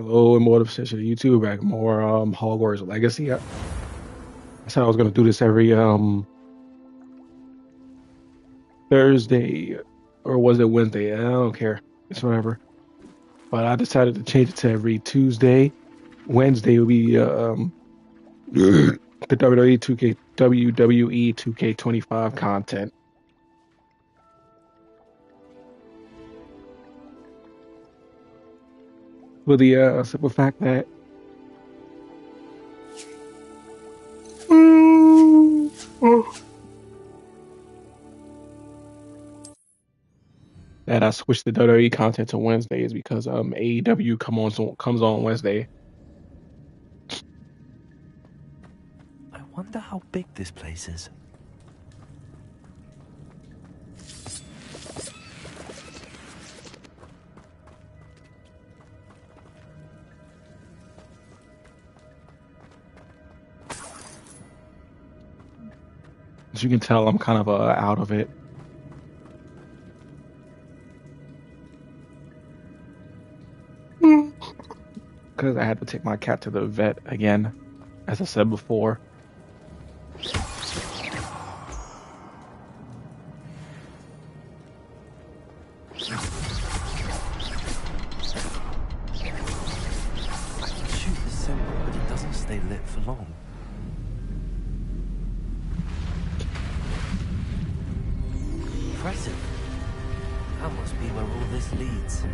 Hello, Immortal Potential YouTube back more Hogwarts Legacy. I said I was gonna do this every Thursday, or was it Wednesday? I don't care. It's whatever. But I decided to change it to every Tuesday. Wednesday will be the WWE 2K WWE 2K25 content. With the simple fact that that I switched the WWE content to Wednesdays because AEW comes on Wednesday. I wonder how big this place is. As you can tell, I'm kind of out of it. Because I had to take my cat to the vet again, as I said before. Shoot the symbol, but it doesn't stay lit for long. Impressive. That must be where all this leads.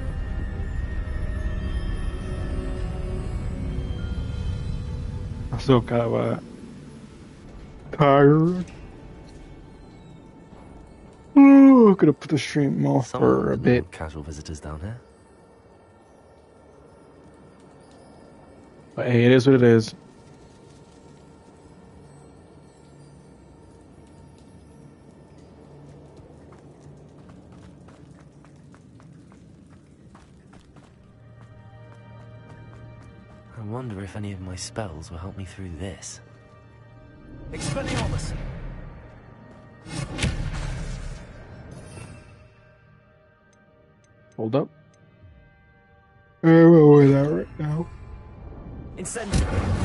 I'm still kind of tired. I'm gonna put the stream off for a bit. Casual visitors down here. But hey, it is what it is. I wonder if any of my spells will help me through this. Expelliarmus! Hold up. Where was that right now? Incendio!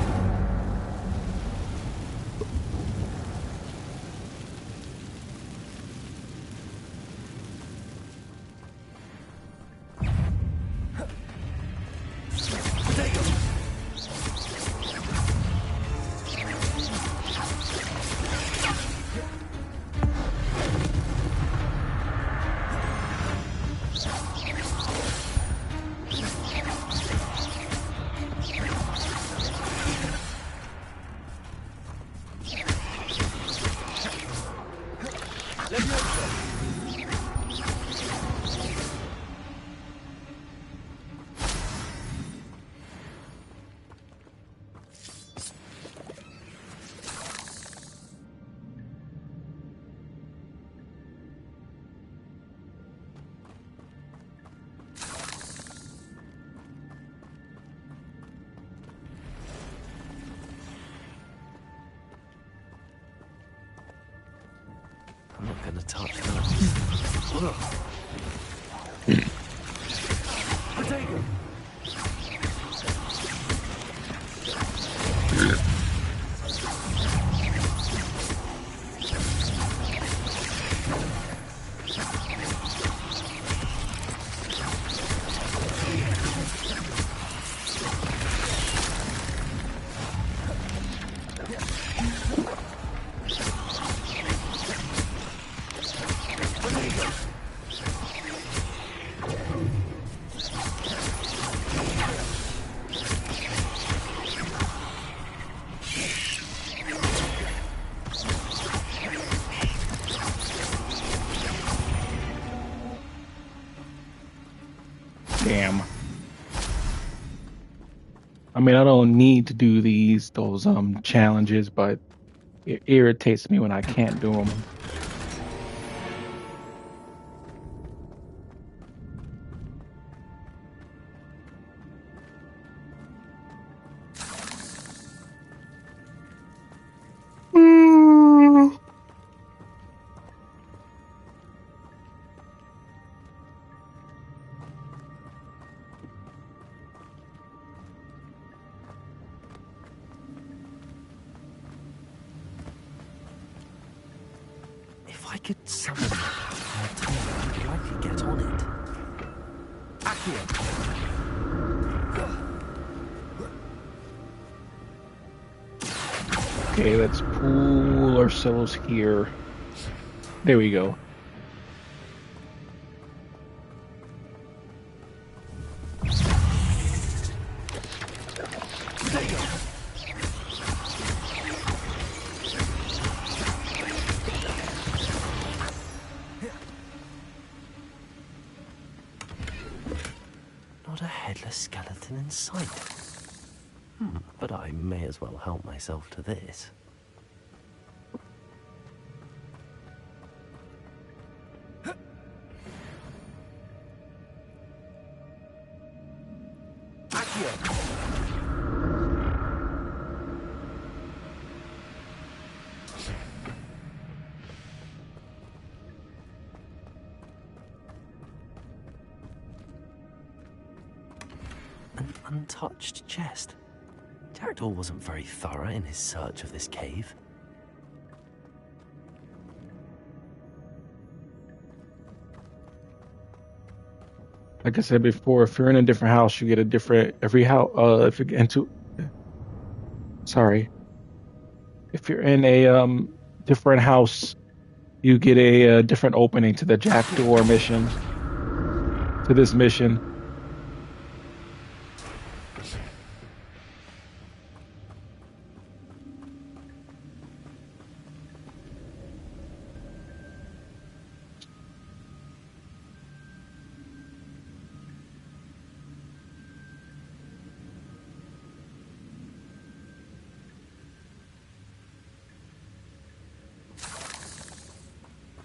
I'm not gonna touch that. Potato! Damn. I mean, I don't need to do those challenges, but it irritates me when I can't do them. I could summon a tool, I could likely get on it. Accio! Okay, let's pull ourselves here. There we go. Not a headless skeleton in sight. But I may as well help myself to this. An untouched chest. Jackdaw wasn't very thorough in his search of this cave. Like I said before, if you're in a different house, you get a different every house. If you get into, sorry, if you're in a different house, you get a, different opening to the Jackdaw mission. To this mission.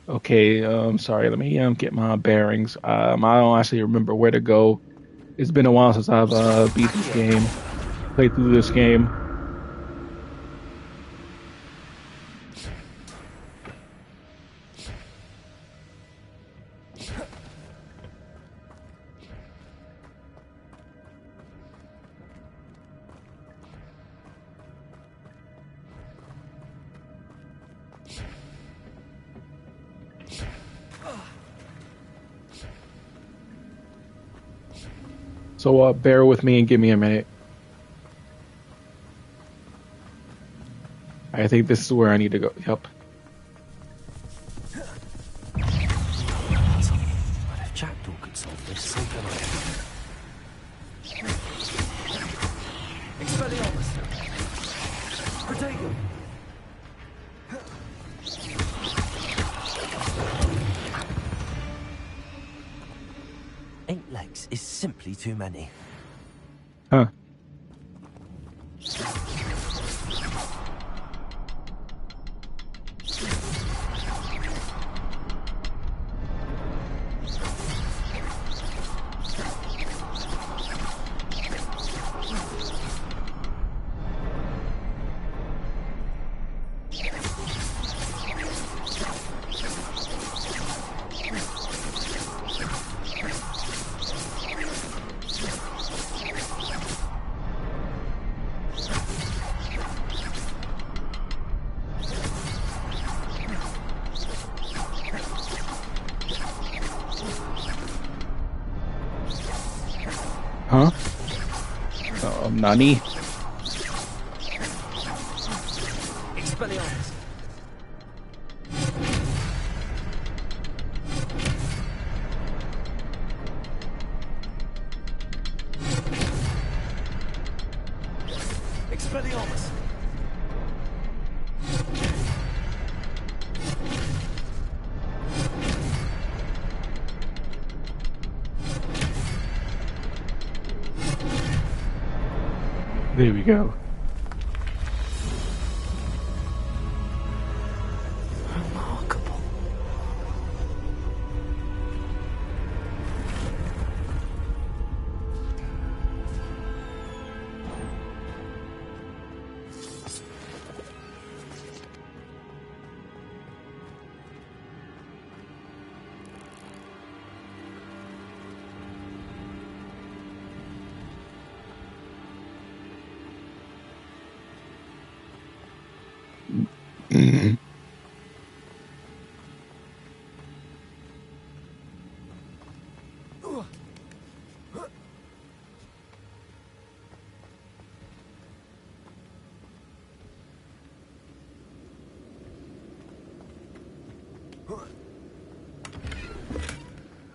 Okay, sorry, let me get my bearings. I don't actually remember where to go. It's been a while since I've beat this game, played through this game. So bear with me and give me a minute. I think this is where I need to go. Yep. But if Jackdaw could solve this, so can I. Expelliarmus! Protego! 8 legs is simply too many. Huh. Huh? Nani? Expelliarmus! Expelliarmus! There we go. Remarkable.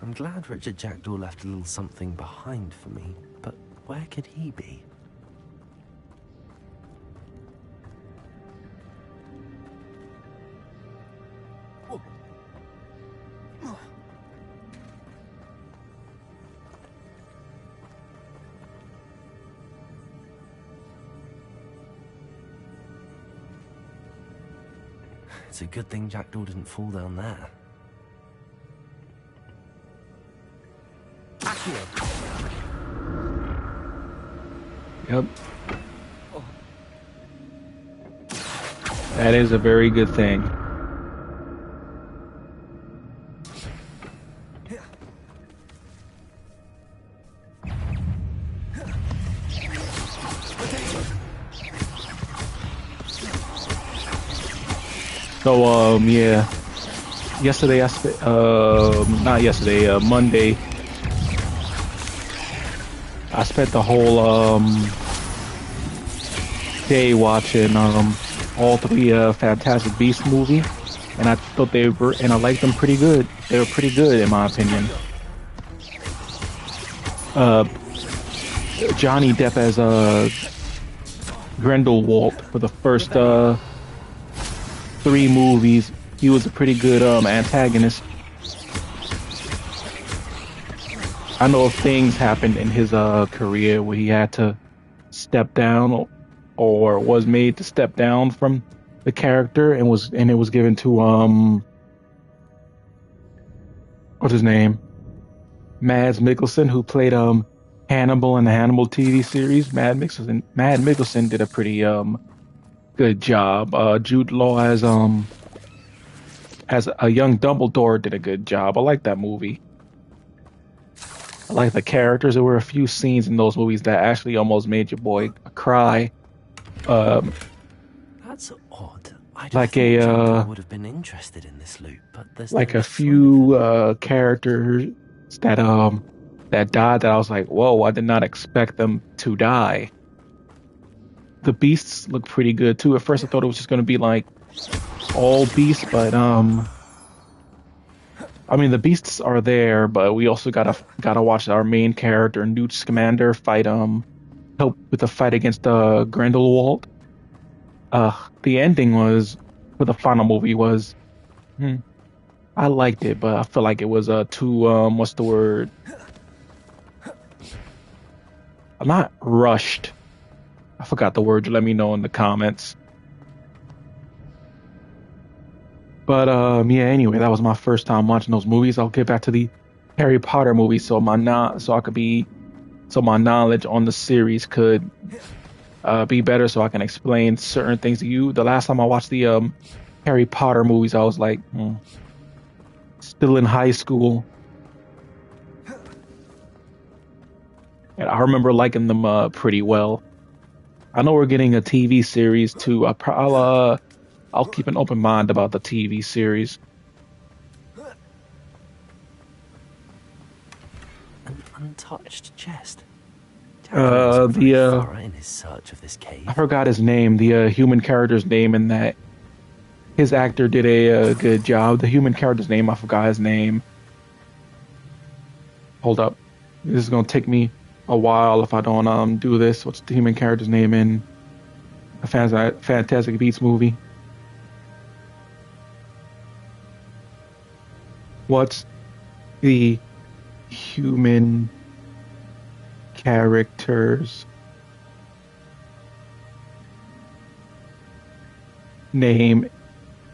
I'm glad Richard Jackdaw left a little something behind for me, but where could he be? It's a good thing Jackdaw didn't fall down there. Yep. That is a very good thing. So, yeah. Yesterday, not yesterday, Monday, I spent the whole, day watching, all three, Fantastic Beasts movie, and I thought and I liked them pretty good. They were pretty good, in my opinion. Johnny Depp as, Grindelwald for the first, three movies. He was a pretty good antagonist. I know if things happened in his career where he had to step down or was made to step down from the character and it was given to what's his name? Mads Mikkelsen, who played Hannibal in the Hannibal TV series. Mads Mikkelsen did a pretty good job. Jude Law as a young Dumbledore did a good job. I like that movie. I like the characters. There were a few scenes in those movies that actually almost made your boy cry. That's odd. I would have been interested in this loop, but there's like a few characters that died that I was like, whoa, I did not expect them to die. The beasts look pretty good too. At first I thought it was just gonna be like all beasts, but I mean the beasts are there, but we also gotta watch our main character Newt Scamander fight help with the fight against Grindelwald. The ending was for the final movie was I liked it, but I feel like it was too what's the word? Not rushed. I forgot the word. You let me know in the comments. But yeah. Anyway, that was my first time watching those movies. I'll get back to the Harry Potter movies, so my knowledge on the series could be better, so I can explain certain things to you. The last time I watched the Harry Potter movies, I was like, still in high school, and I remember liking them pretty well. I know we're getting a TV series too. I'll keep an open mind about the TV series. An untouched chest. In his search of this cave. I forgot his name. The human character's name in that. His actor did a good job. The human character's name, I forgot his name. Hold up. This is gonna take me a while if I don't do this. What's the human character's name in a Fantastic Beasts movie? What's the human character's name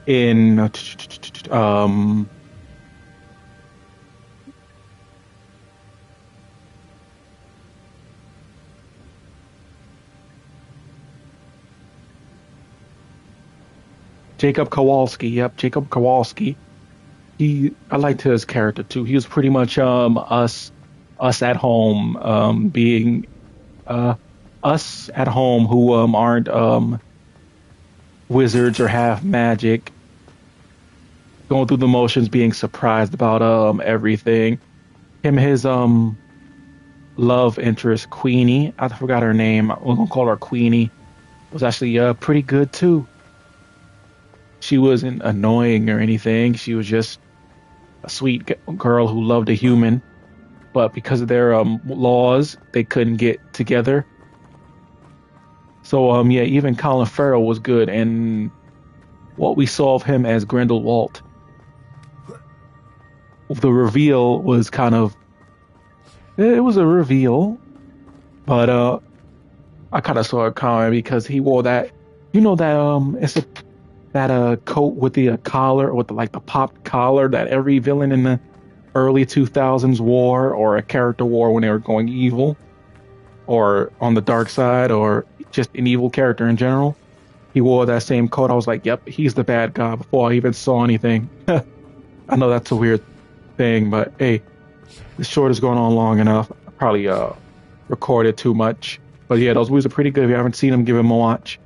in Jacob Kowalski. Yep, Jacob Kowalski. I liked his character too. He was pretty much us at home, being us at home who aren't wizards or have magic, going through the motions, being surprised about everything. His love interest Queenie, I forgot her name. We're gonna call her Queenie. Was actually pretty good too. She wasn't annoying or anything. She was just a sweet girl who loved a human, but because of their laws, they couldn't get together. So yeah, even Colin Farrell was good, and what we saw of him as Grindelwald, the reveal was kind of it was a reveal, but I kind of saw it coming because he wore that, that it's a that coat with the collar with the, like the popped collar that every villain in the early 2000s wore, or a character wore when they were going evil or on the dark side, or just an evil character in general. He wore that same coat. I was like, yep, he's the bad guy before I even saw anything. I know that's a weird thing, but hey, the short is going on long enough. I probably recorded too much. But yeah, those movies are pretty good. If you haven't seen them, give them a watch.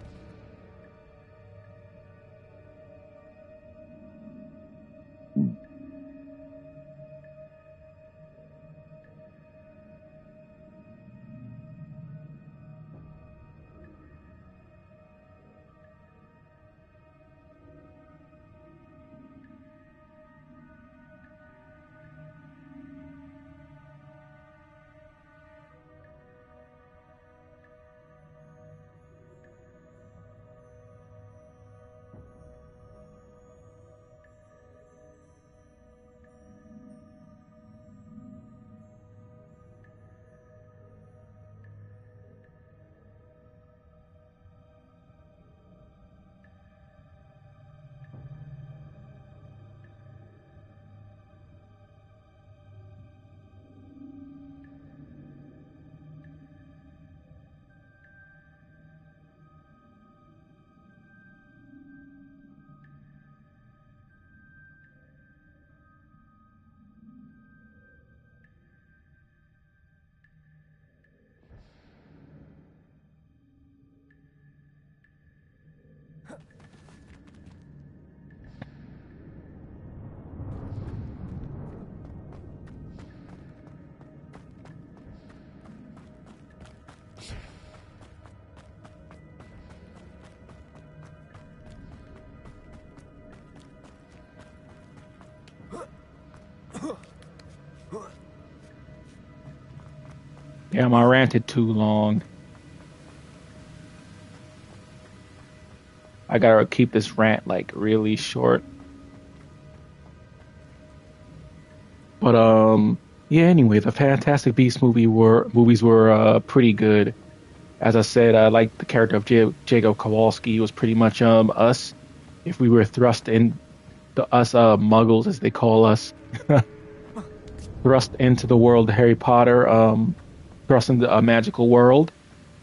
Damn, I ranted too long. I gotta keep this rant like really short. But yeah. Anyway, the Fantastic Beasts movies were pretty good. As I said, I liked the character of Jacob Kowalski. He was pretty much us if we were thrust in the us Muggles as they call us, thrust into the world of Harry Potter, thrust into a magical world.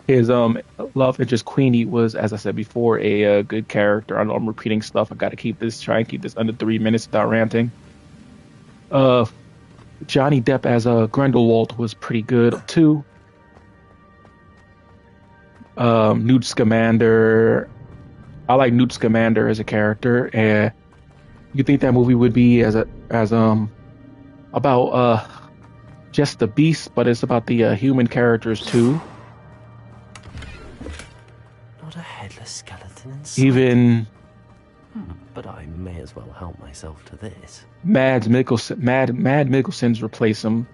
His love interest Queenie was, as I said before, a good character. I know I'm repeating stuff. I got to try and keep this under 3 minutes without ranting. Uh, Johnny Depp as Grindelwald was pretty good too. Newt Scamander, I like Newt Scamander as a character, and you think that movie would be as about just the beast, but it's about the human characters too. Not a headless skeleton inside. Even But I may as well help myself to this. Mad Mikkelsen's replace him.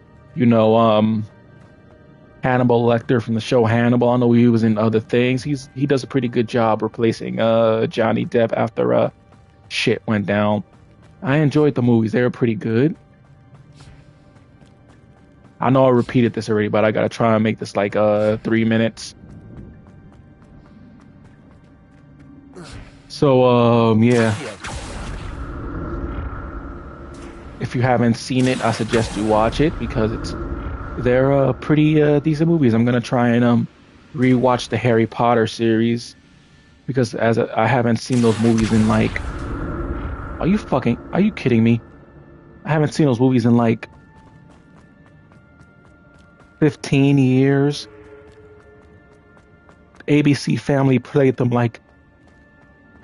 Hannibal Lecter from the show Hannibal. I know he was in other things. He does a pretty good job replacing Johnny Depp after shit went down. I enjoyed the movies. They were pretty good. I know I repeated this already, but I gotta try and make this like 3 minutes. So yeah. If you haven't seen it, I suggest you watch it because they're pretty decent movies. I'm gonna try and rewatch the Harry Potter series because I haven't seen those movies in like. Are you kidding me? I haven't seen those movies in like 15 years. ABC Family played them like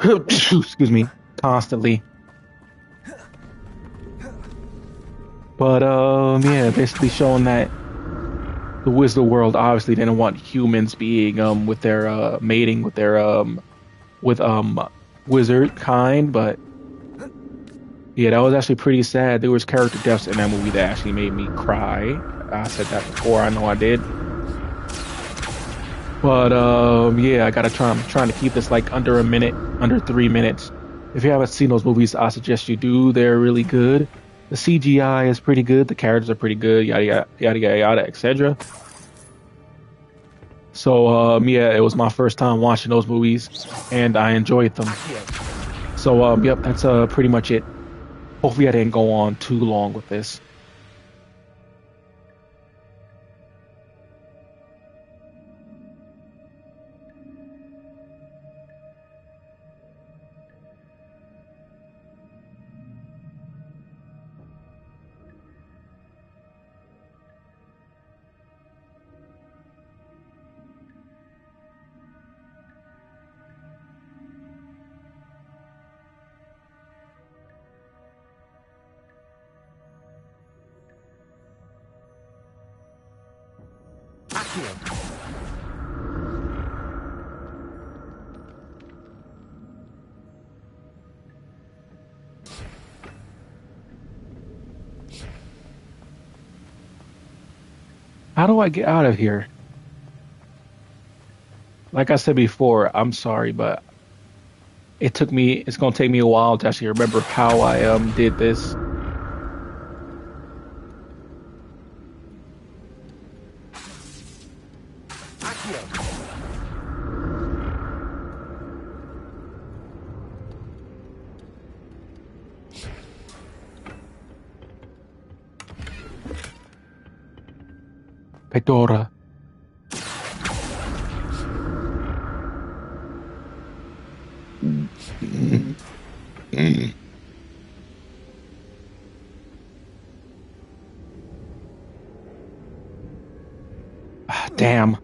excuse me, constantly. But yeah, basically showing that the Wizard World obviously didn't want humans being with their mating with their with wizard kind, but yeah, that was actually pretty sad. There was character deaths in that movie that actually made me cry. I said that before. I know I did. But yeah, I gotta try. I'm trying to keep this like under a minute, under 3 minutes. If you haven't seen those movies, I suggest you do. They're really good. The CGI is pretty good. The characters are pretty good. Yada yada yada yada yada, etc. So yeah, it was my first time watching those movies, and I enjoyed them. So yep, that's pretty much it. Hopefully, I didn't go on too long with this. How do I get out of here? Like I said before, I'm sorry, but it's gonna take me a while to actually remember how I did this. Pedora. Damn.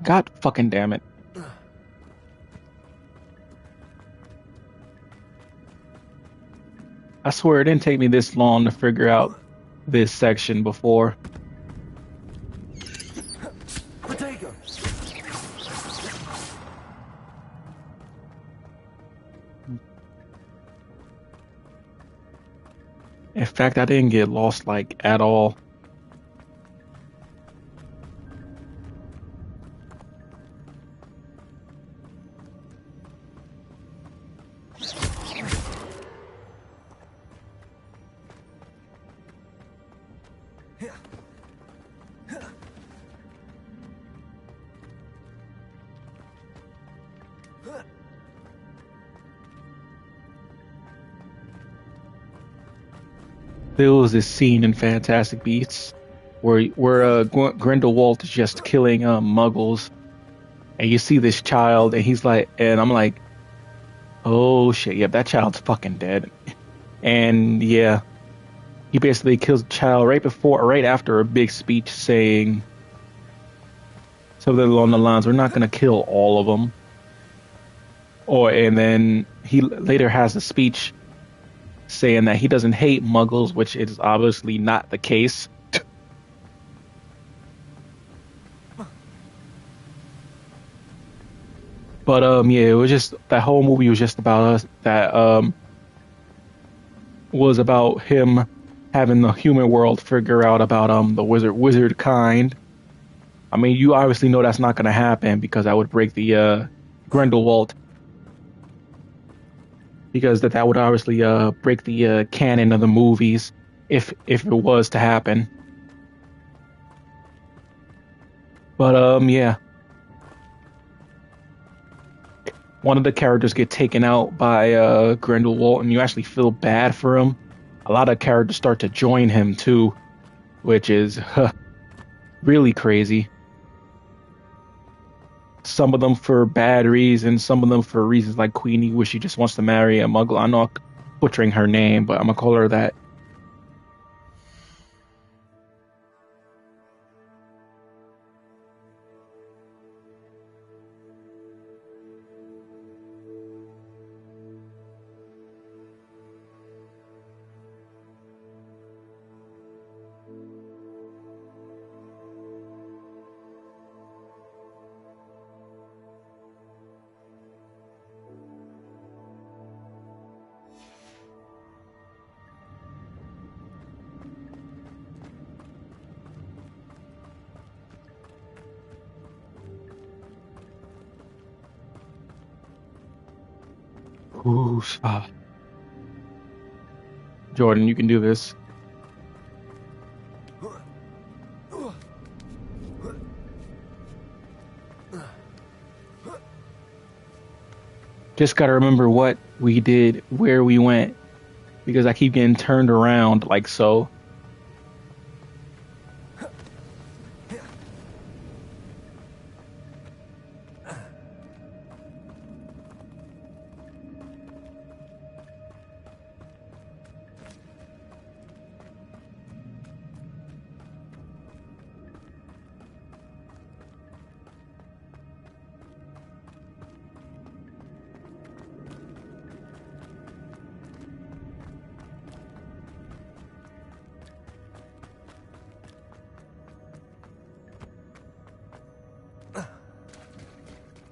God fucking damn it. I swear it didn't take me this long to figure out this section before. In fact, I didn't get lost like at all. There was this scene in Fantastic Beasts where Grindelwald is just killing muggles, and you see this child, and he's like, and I'm like, oh shit, yep, that child's fucking dead. And yeah, he basically kills the child right after a big speech saying something along the lines, "We're not gonna kill all of them." And then he later has a speech saying that he doesn't hate muggles, which is obviously not the case. But yeah, it was just that whole movie was just about us. That was about him having the human world figure out about the wizard kind. I mean, you obviously know that's not going to happen because that would break the Grindelwald, because that would obviously break the canon of the movies if it was to happen. But yeah, one of the characters get taken out by Grindelwald, and you actually feel bad for him. A lot of characters start to join him too, which is really crazy. Some of them for bad reasons, some of them for reasons like Queenie, where she just wants to marry a Muggle. I'm not butchering her name, but I'm gonna call her that. Ooh, Jordan, you can do this. Just gotta remember what we did, where we went, because I keep getting turned around like so.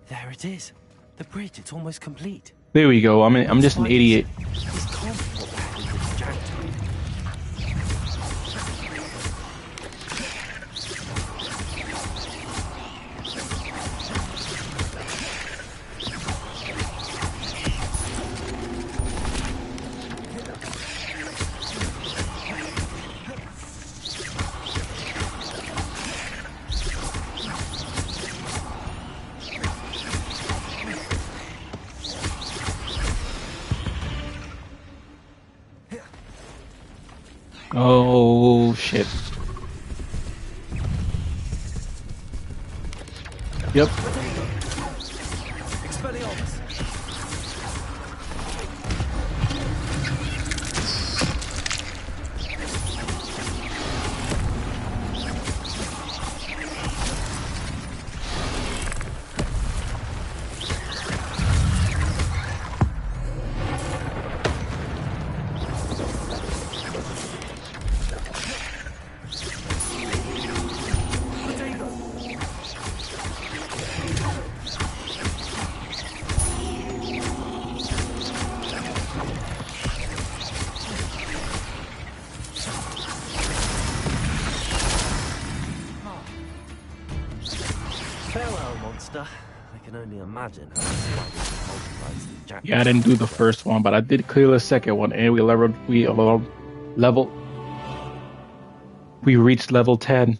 There it is. The bridge, it's almost complete. There we go. I'm just an idiot. This can't be what the hell is this Jack doing? Oh shit. Yep. Expelliarmus. Farewell, monster. I can only imagine how this multiplies the Jack. Yeah, I didn't do the first one, but I did clear the second one, and we reached level 10.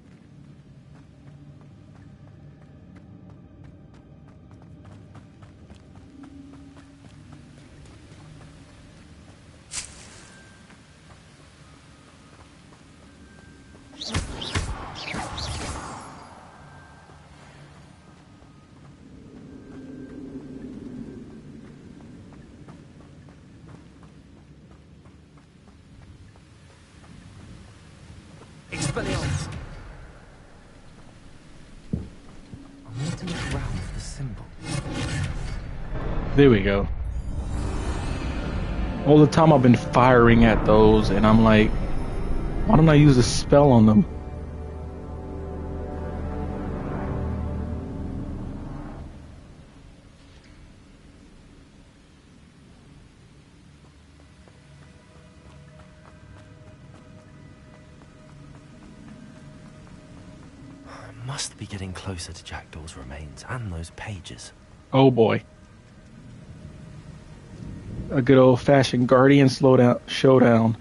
Expelliarmus. I need to look around for the symbol. There we go. All the time I've been firing at those, and I'm like, why don't I use a spell on them? must be getting closer to Jackdaw's remains and those pages. Oh boy. A good old-fashioned Guardian showdown.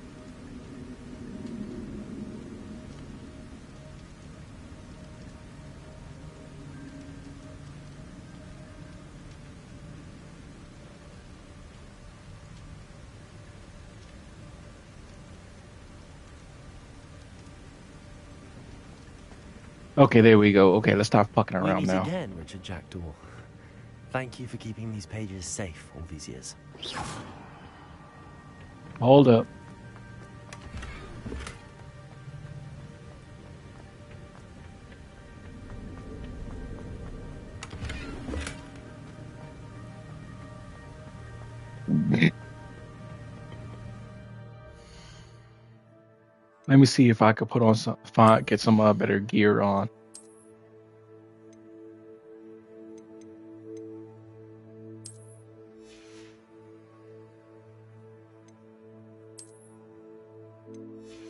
Okay, there we go. Okay, let's stop fucking around We meet now. again, Richard Jackdaw. Thank you for keeping these pages safe all these years. Hold up. Let me see if I could put on get some better gear on.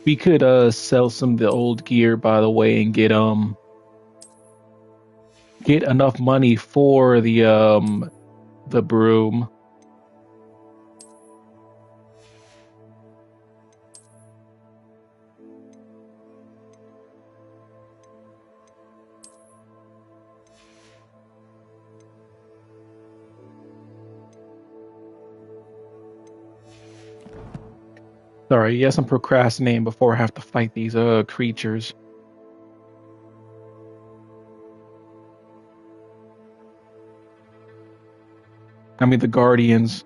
We could sell some of the old gear, by the way, and get enough money for the broom. Sorry, yes, I'm procrastinating before I have to fight these creatures. I mean the guardians.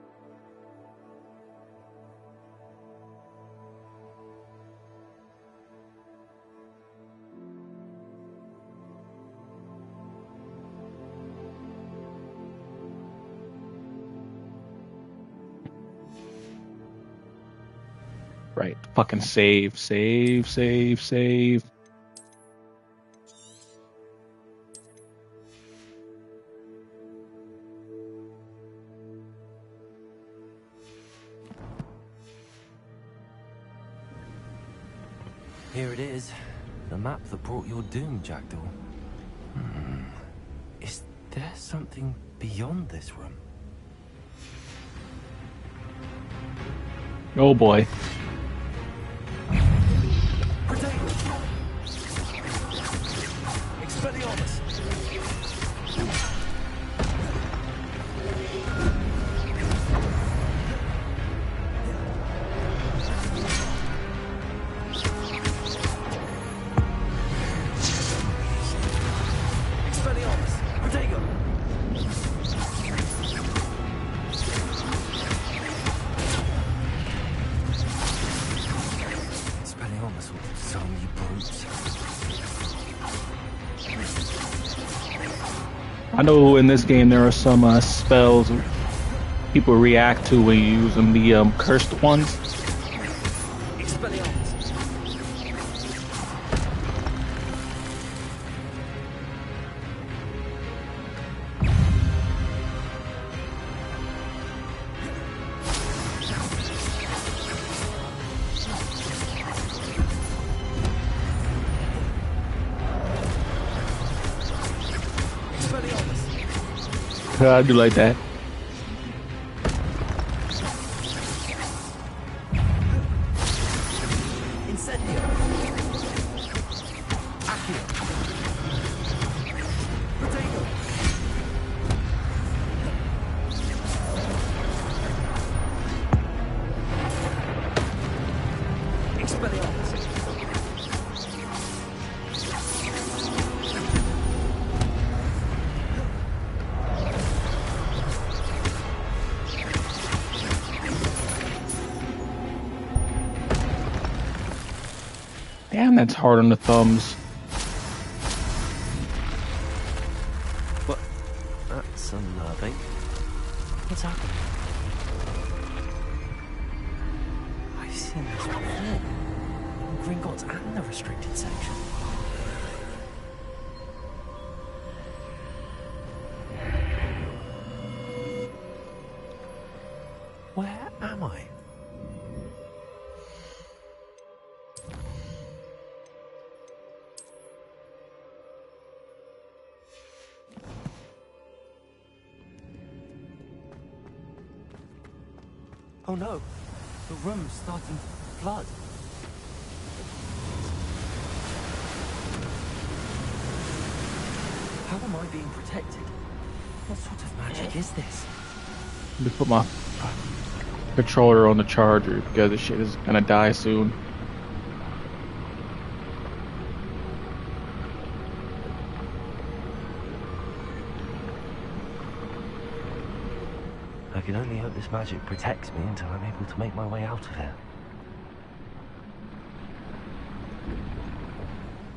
Right, fucking save. Here it is. The map that brought your doom, Jackdaw. Is there something beyond this room? Oh boy. Expelliarmus! I know in this game there are some spells people react to when you use them, the cursed ones. I do like that. Damn, that's hard on the thumbs. What? That's unnerving. What's happening? I've seen this before. In Gringotts and the restricted section. Where am I? Oh no, the room's starting to flood. How am I being protected? What sort of magic is this? Let me put my controller on the charger because this shit is gonna die soon. I can only hope this magic protects me until I'm able to make my way out of here.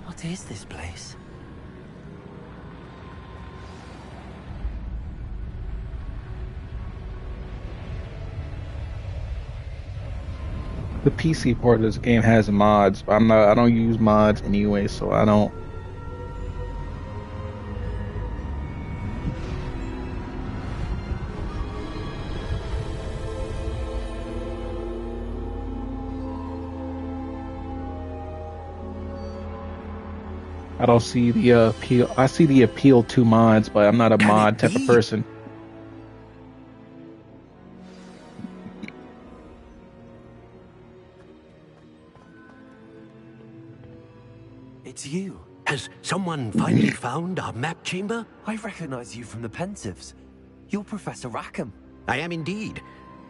What is this place? The PC part of this game has mods, but I don't use mods anyway, so I don't. I don't see the appeal. I see the appeal to mods, but I'm not a mod type of person. It's you. Has someone finally found our map chamber? I recognize you from the Pensieves. You're Professor Rackham. I am indeed.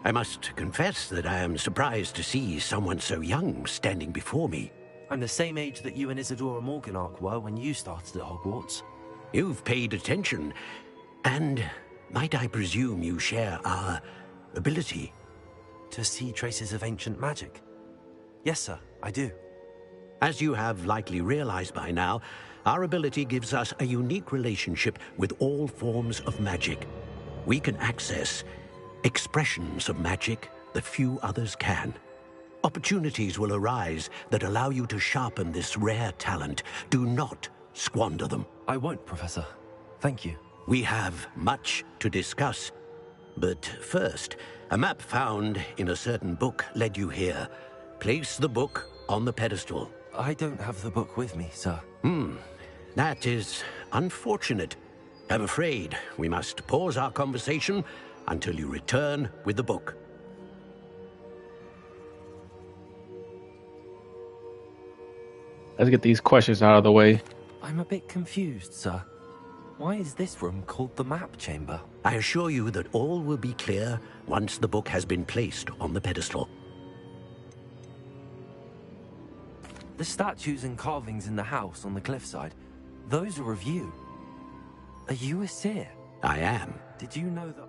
I must confess that I am surprised to see someone so young standing before me. I'm the same age that you and Isadora Morganach were when you started at Hogwarts. You've paid attention, and might I presume you share our ability? To see traces of ancient magic? Yes, sir, I do. As you have likely realized by now, our ability gives us a unique relationship with all forms of magic. We can access expressions of magic that few others can. Opportunities will arise that allow you to sharpen this rare talent. Do not squander them. I won't, Professor. Thank you. We have much to discuss. But first, a map found in a certain book led you here. Place the book on the pedestal. I don't have the book with me, sir. That is unfortunate. I'm afraid we must pause our conversation until you return with the book. Let's get these questions out of the way. I'm a bit confused, sir. Why is this room called the map chamber? I assure you that all will be clear once the book has been placed on the pedestal. The statues and carvings in the house on the cliffside, those are of you. Are you a seer? I am. Did you know that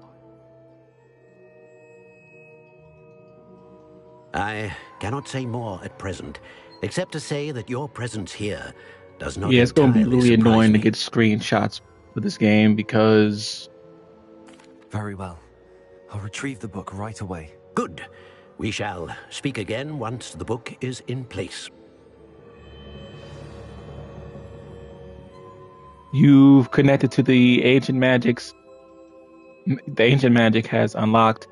I cannot say more at present, except to say that your presence here does not Yeah, it's going to be entirely really surprise annoying me. to get screenshots for this game because Very well. I'll retrieve the book right away. Good. We shall speak again once the book is in place. you've connected to the ancient magics. The ancient magic has unlocked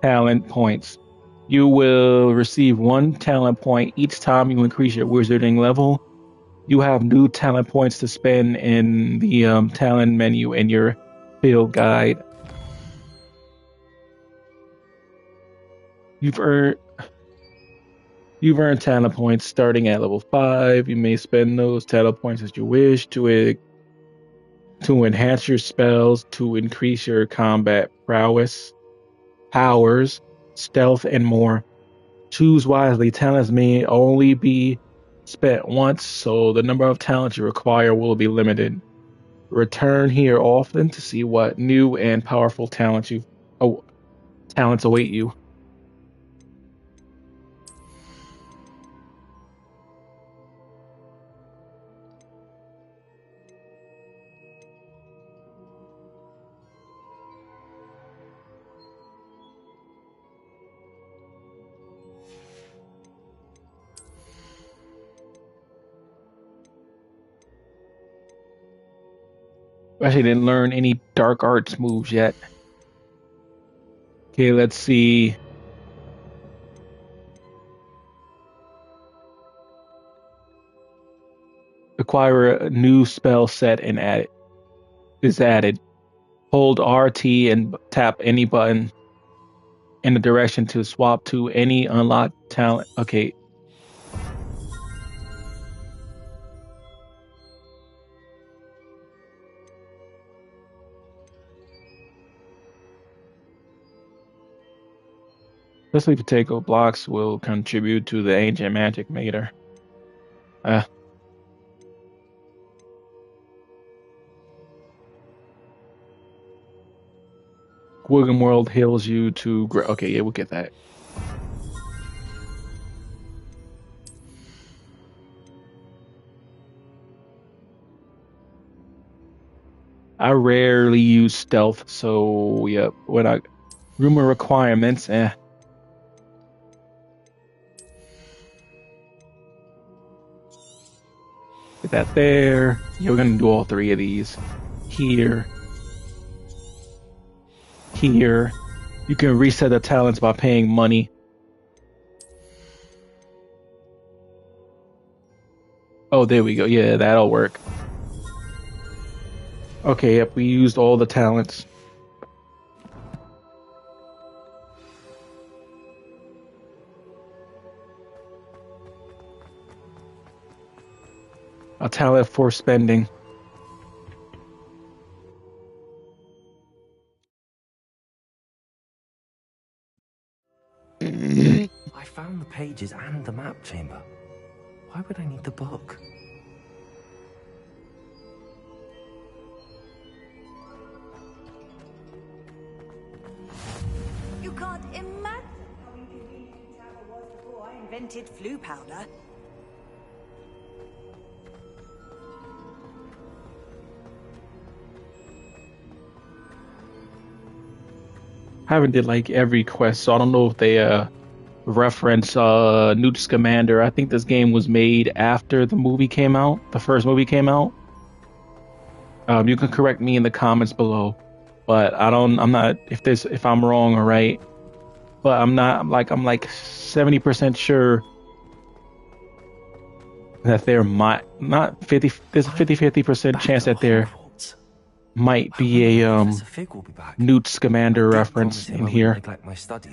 talent points. You will receive 1 talent point each time you increase your wizarding level. You have new talent points to spend in the talent menu in your field guide. You've earned talent points starting at level 5. You may spend those talent points as you wish to enhance your spells, to increase your combat prowess, powers, stealth, and more. Choose wisely. Talents may only be spent once, so the number of talents you require will be limited. Return here often to see what new and powerful talents await you. Actually didn't learn any dark arts moves yet. Okay, let's see. Acquire a new spell set and is added. Hold RT and tap any button in the direction to swap to any unlocked talent. Okay. Especially potato blocks will contribute to the ancient magic meter. Wiggum World heals you to. Okay, yeah, we'll get that. I rarely use stealth, so yeah. When I rumor requirements, Get that there. Yeah, we're gonna do all three of these. Here. Here. You can reset the talents by paying money. Oh, there we go. Yeah, that'll work. Okay, yep, we used all the talents. A talent for spending. I found the pages and the map chamber. Why would I need the book? You can't imagine how inconvenient the tower was before I invented flu powder. I haven't did like every quest, so I don't know if they reference Newt Scamander. I think this game was made after the movie came out. The first movie came out. You can correct me in the comments below, but I'm not if I'm wrong or right. But I'm like 70% sure that there might not 50. There's a 50% chance that there might be a Newt Scamander reference in here.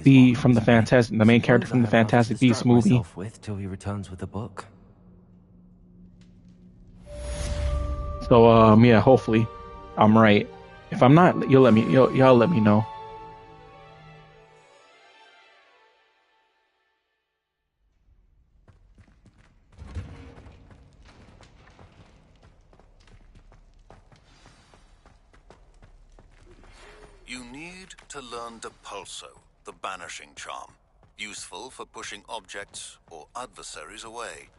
The main character from the Fantastic Beasts movie. Till he returns with the book. So yeah, hopefully I'm right. If I'm not, y'all let me know. You need to learn Depulso, the banishing charm. Useful for pushing objects or adversaries away.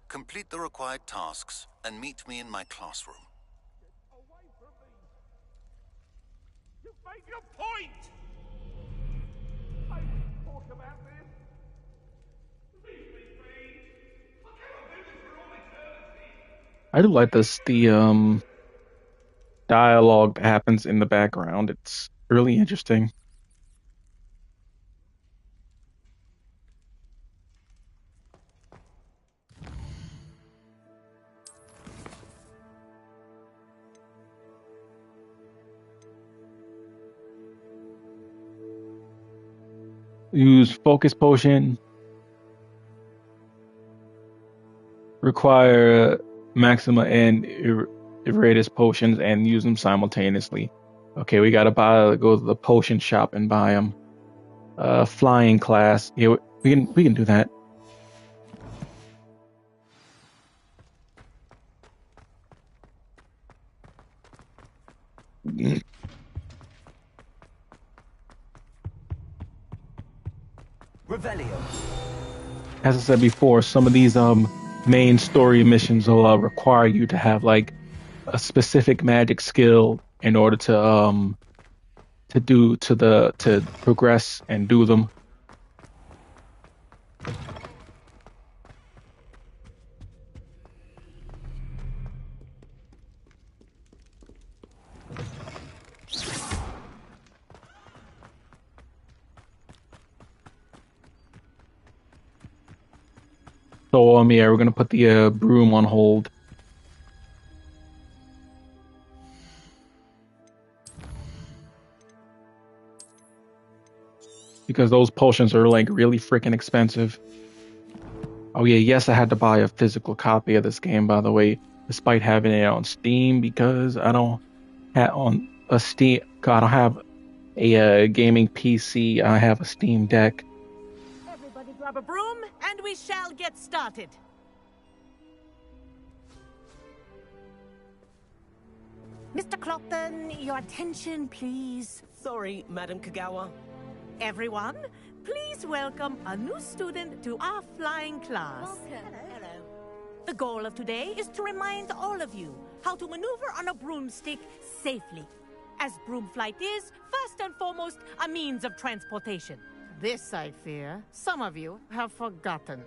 Complete the required tasks and meet me in my classroom. Away from me! You've made your point! I didn't talk about this! Leave me, please! I cannot do this for all eternity! I do like the dialogue that happens in the background. It's really interesting. Use focus potion. Require maxima and Iratus potions and use them simultaneously. Okay, we gotta go to the potion shop and buy them. Flying class. Yeah, we can do that. Revelio. As I said before, some of these main story missions will require you to have like a specific magic skill in order to progress and do them. So yeah, we're gonna put the broom on hold. because those potions are like really freaking expensive. Oh yeah, yes, I had to buy a physical copy of this game, by the way, despite having it on Steam because I don't have on a Steam. I don't have a gaming PC. I have a Steam Deck. Everybody grab a broom, and we shall get started. Mr. Clopton, your attention, please. Sorry, Madam Kagawa. Everyone, please welcome a new student to our flying class. Hello. The goal of today is to remind all of you how to maneuver on a broomstick safely, as broom flight is, first and foremost, a means of transportation. This, I fear, some of you have forgotten.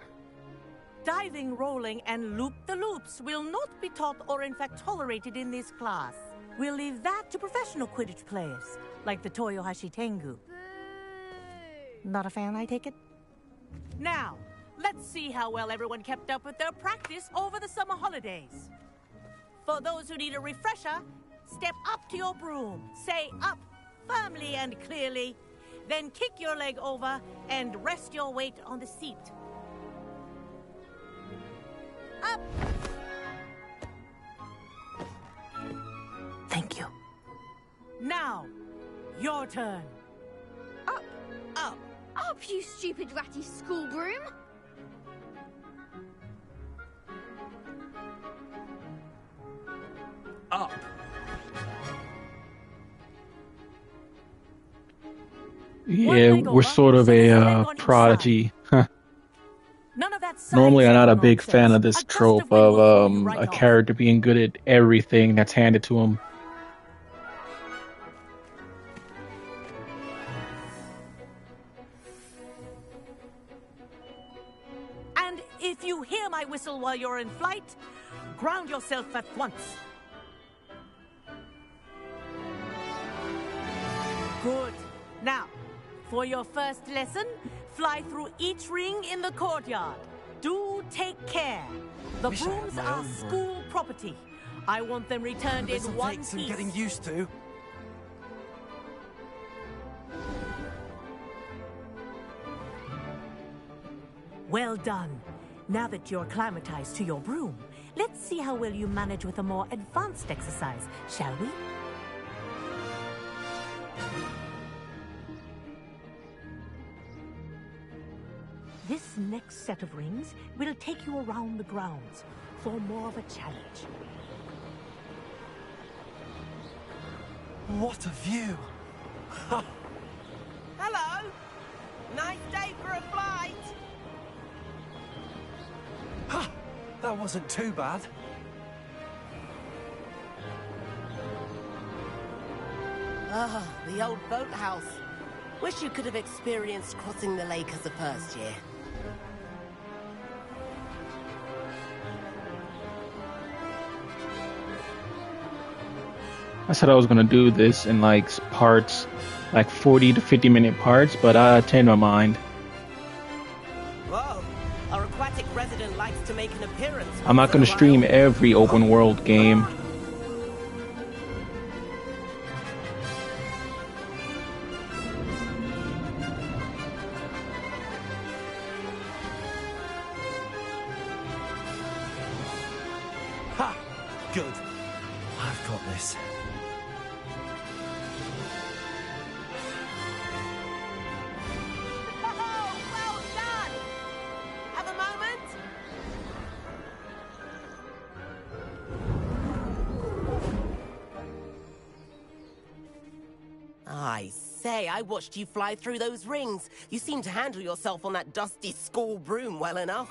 Diving, rolling, and loop-the-loops will not be taught or in fact tolerated in this class. We'll leave that to professional Quidditch players, like the Toyohashi Tengu. Not a fan, I take it? Now, let's see how well everyone kept up with their practice over the summer holidays. For those who need a refresher, step up to your broom, say up firmly and clearly, then kick your leg over and rest your weight on the seat. Up! Thank you. Now, your turn. Up, Up. up, you stupid ratty school broom! Up. Yeah, we're sort of a prodigy. None of that Normally, I'm not a science big fan nonsense. of this A gust trope of wind will throw you of right a off. character being good at everything that's handed to him. And if you hear my whistle while you're in flight, ground yourself at once. Good. Now, for your first lesson, fly through each ring in the courtyard. Do take care. The Wish I had brooms my are own broom. school property. I want them returned in This'll one take some piece. getting used to. Well done. Now that you're acclimatized to your broom, let's see how well you manage with a more advanced exercise, shall we? This next set of rings will take you around the grounds for more of a challenge. What a view! Hello. Nice day for a flight. Ha! That wasn't too bad. Ah, the old boathouse. Wish you could have experienced crossing the lake as a first year. I said I was gonna do this in like parts, like 40 to 50-minute parts, but I changed my mind. Whoa. Our aquatic resident likes to make an appearance. I'm not gonna stream every open world game. Ha! Good. I've got this. Oh, well done. Have a moment. I say, I watched you fly through those rings. You seem to handle yourself on that dusty school broom well enough.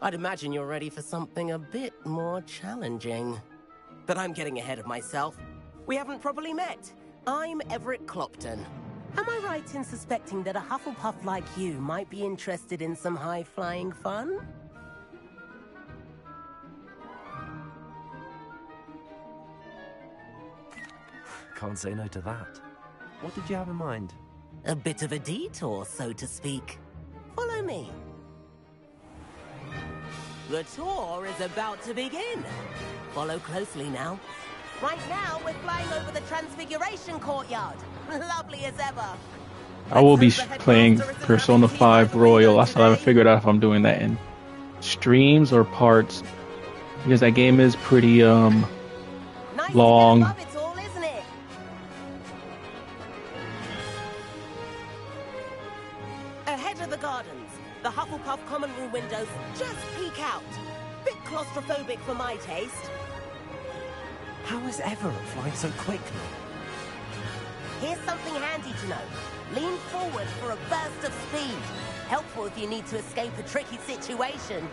I'd imagine you're ready for something a bit more challenging. But I'm getting ahead of myself. We haven't properly met. I'm Everett Clopton. Am I right in suspecting that a Hufflepuff like you might be interested in some high-flying fun? Can't say no to that. What did you have in mind? A bit of a detour, so to speak. Follow me. The tour is about to begin. Follow closely now. Right now, we're flying over the Transfiguration Courtyard. Lovely as ever. I will be playing Persona 5 Royal. I still haven't figured out if I'm doing that in streams or parts, because that game is pretty long. Ahead of the gardens, the Hufflepuff common room windows just peek out. Bit claustrophobic for my taste. How is Everett flying so quickly? Here's something handy to know. Lean forward for a burst of speed. Helpful if you need to escape a tricky situation.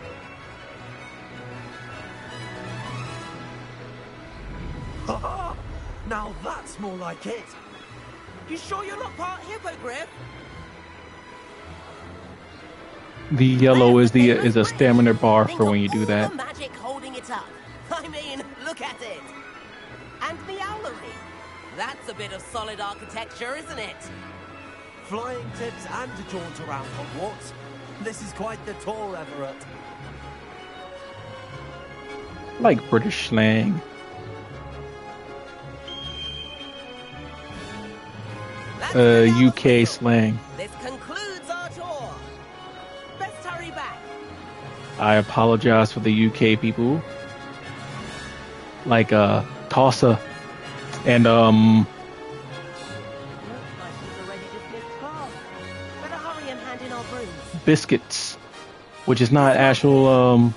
Now that's more like it. You sure you're not part hippogriff? The yellow is a stamina bar for when you do that. Magic holding it up. I mean, look at it. And the owlery. That's a bit of solid architecture, isn't it? Flying tips and a jaunt around Hogwarts. This is quite the tour, Everett. Like British slang. UK slang. This concludes our tour. Best hurry back. I apologize for the UK people. Like Tossa and biscuits, which is not actual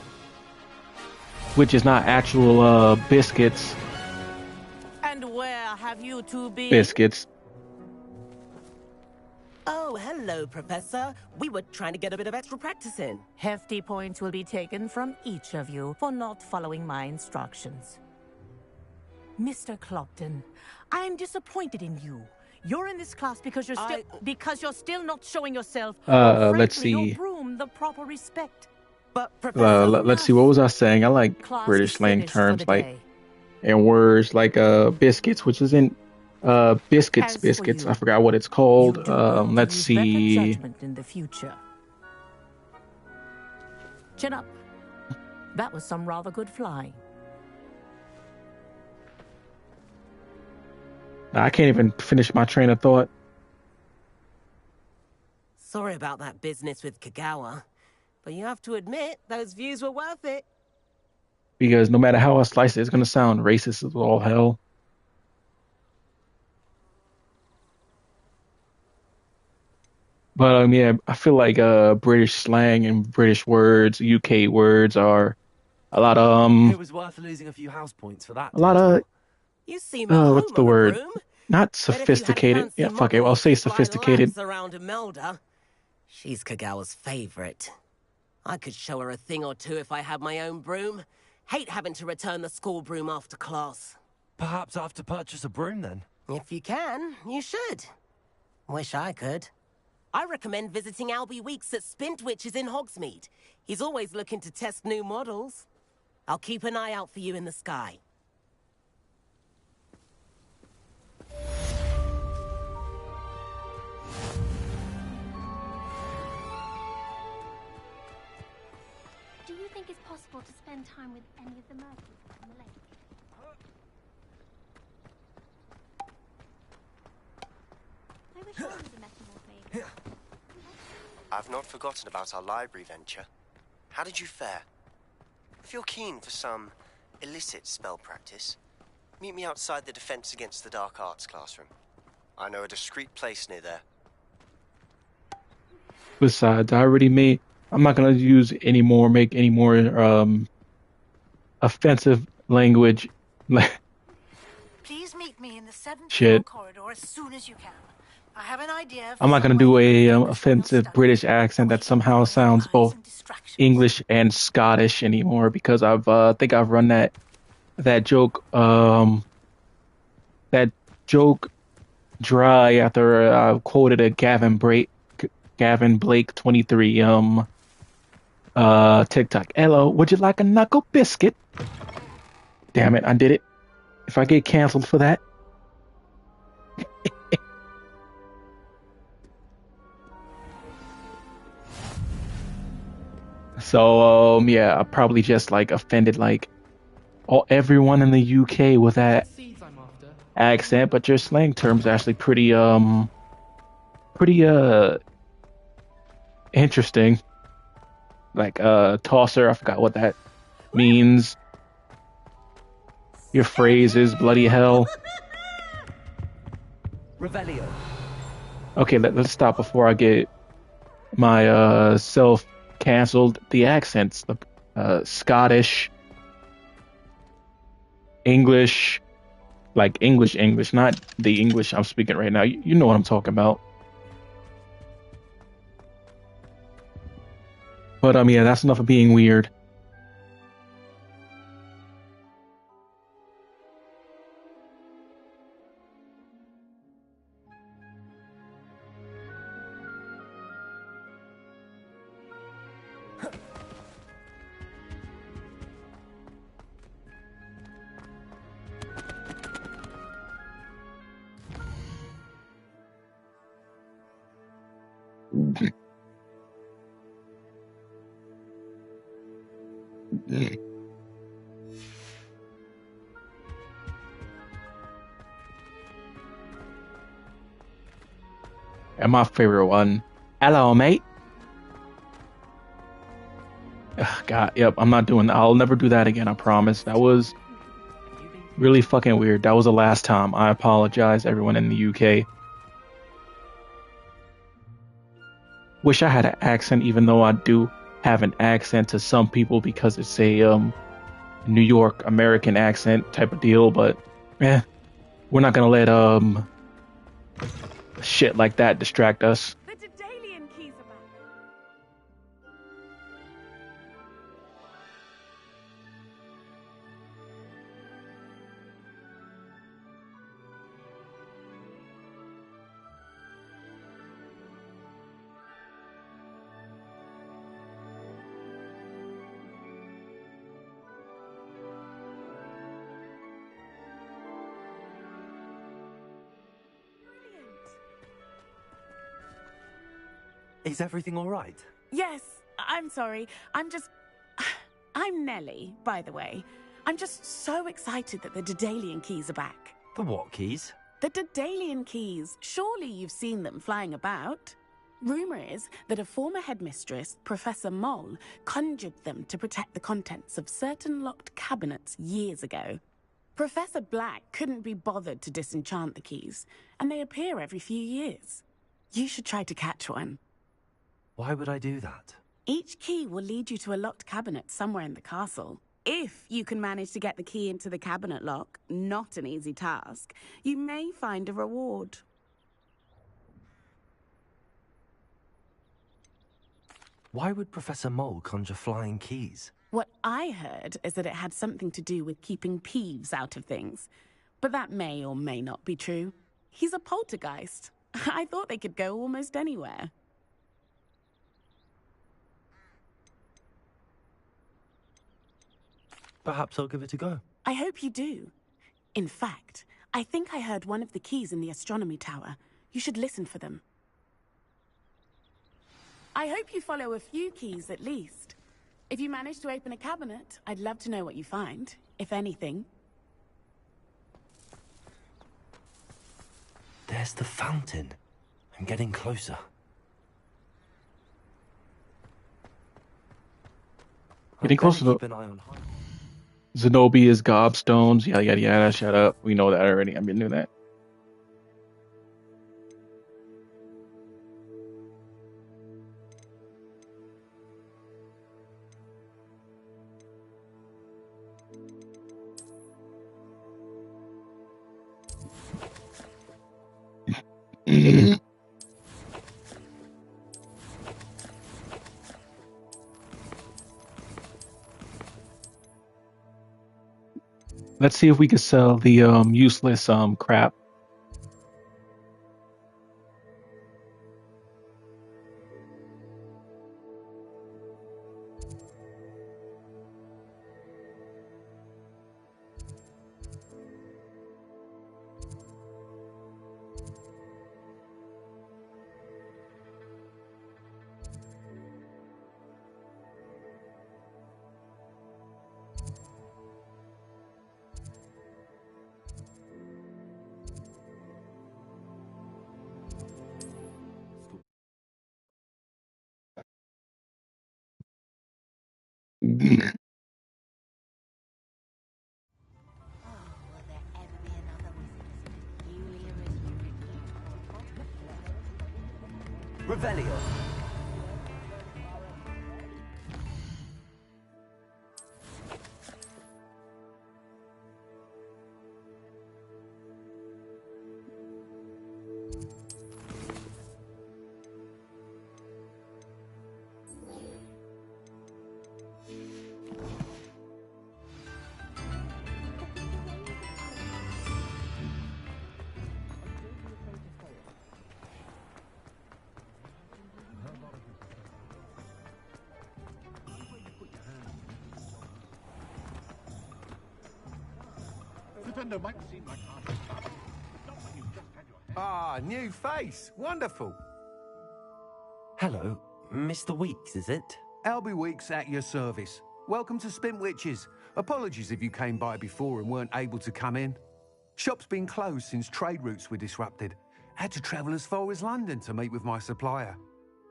biscuits. And where have you two been? Biscuits. Oh, hello, Professor. We were trying to get a bit of extra practice in. Hefty points will be taken from each of you for not following my instructions. Mr. Clopton, I am disappointed in you. You're in this class because you're still not showing yourself, or let's frankly, see. your broom the proper respect. But Professor, let's see. What was I saying? I like Class British is slang finished terms for the like day. and words like biscuits, which isn't biscuits. As for Biscuits. you, I forgot what it's called. You do well to Let's use better see. judgment in the future. Chin up. That was some rather good flying. I can't even finish my train of thought. sorry about that business with Kagawa, but you have to admit those views were worth it. Because no matter how I slice it, it's gonna sound racist as all hell. But yeah, I feel like British slang and British words, UK words are a lot of It was worth losing a few house points for that. a lot of You seem at what's home the on word? broom. Not Bet if you had a sophisticated. fancy Yeah, fuck it. model I'll say to slide sophisticated. laps around Imelda. She's Kagawa's favorite. I could show her a thing or two if I had my own broom. Hate having to return the school broom after class. Perhaps I have to purchase a broom then. If you can, you should. Wish I could. I recommend visiting Albie Weeks at Spintwitches in Hogsmeade. He's always looking to test new models. I'll keep an eye out for you in the sky. Do you think it's possible to spend time with any of the Murphys on the lake? I wish I was a metamorph maiden. I've not forgotten about our library venture. How did you fare? If you're keen for some illicit spell practice, meet me outside the Defense Against the Dark Arts classroom. I know a discreet place near there. Besides, I'm not gonna make any more offensive language. Please meet me in the 7th Shit. floor corridor as soon as you can. I have an idea. I'm not gonna do a offensive British accent that somehow sounds both English and Scottish anymore, because think I've run that joke dry after I quoted a Gavin Blake 23 TikTok. Hello, would you like a knuckle biscuit? Damn it, I did it. If I get canceled for that. So yeah, I probably just like offended like everyone in the UK with that accent, but your slang terms are actually pretty pretty interesting. Like tosser, I forgot what that means. Your phrase is bloody hell. Revelio. Okay, let's stop before I get my self canceled. The accents, the Scottish, English, like English, not the English I'm speaking right now. You know what I'm talking about. But yeah, that's enough of being weird. And my favorite one. Hello, mate. Ugh, God, yep, I'm not doing that. I'll never do that again, I promise. That was really fucking weird. That was the last time. I apologize, everyone in the UK. Wish I had an accent, even though I do have an accent to some people because it's a New York American accent type of deal, but we're not gonna let shit like that distract us. The Daedalian keys are back. Is everything all right? Yes, I'm sorry. I'm Nellie, by the way. I'm just so excited that the Daedalian keys are back. The what keys? The Daedalian keys. Surely you've seen them flying about. Rumor is that a former headmistress, Professor Moll, conjured them to protect the contents of certain locked cabinets years ago. Professor Black couldn't be bothered to disenchant the keys, and they appear every few years. You should try to catch one. Why would I do that? Each key will lead you to a locked cabinet somewhere in the castle. If you can manage to get the key into the cabinet lock, not an easy task, you may find a reward. Why would Professor Mole conjure flying keys? What I heard is that it had something to do with keeping Peeves out of things. But that may or may not be true. He's a poltergeist. I thought they could go almost anywhere. Perhaps I'll give it a go. I hope you do. In fact, I think I heard one of the keys in the astronomy tower. You should listen for them. I hope you follow a few keys at least. If you manage to open a cabinet, I'd love to know what you find, if anything. There's the fountain. I'm getting closer. Getting closer to keep an eye on Zenobia's gobstones, yada yada yada. Shut up. We know that already. I've been doing that. Let's see if we can sell the useless crap. Revelio. Ah, new face. Wonderful. Hello, Mr. Weeks, is it? Albie Weeks at your service. Welcome to Spintwitches. Apologies if you came by before and weren't able to come in. Shop's been closed since trade routes were disrupted. Had to travel as far as London to meet with my supplier.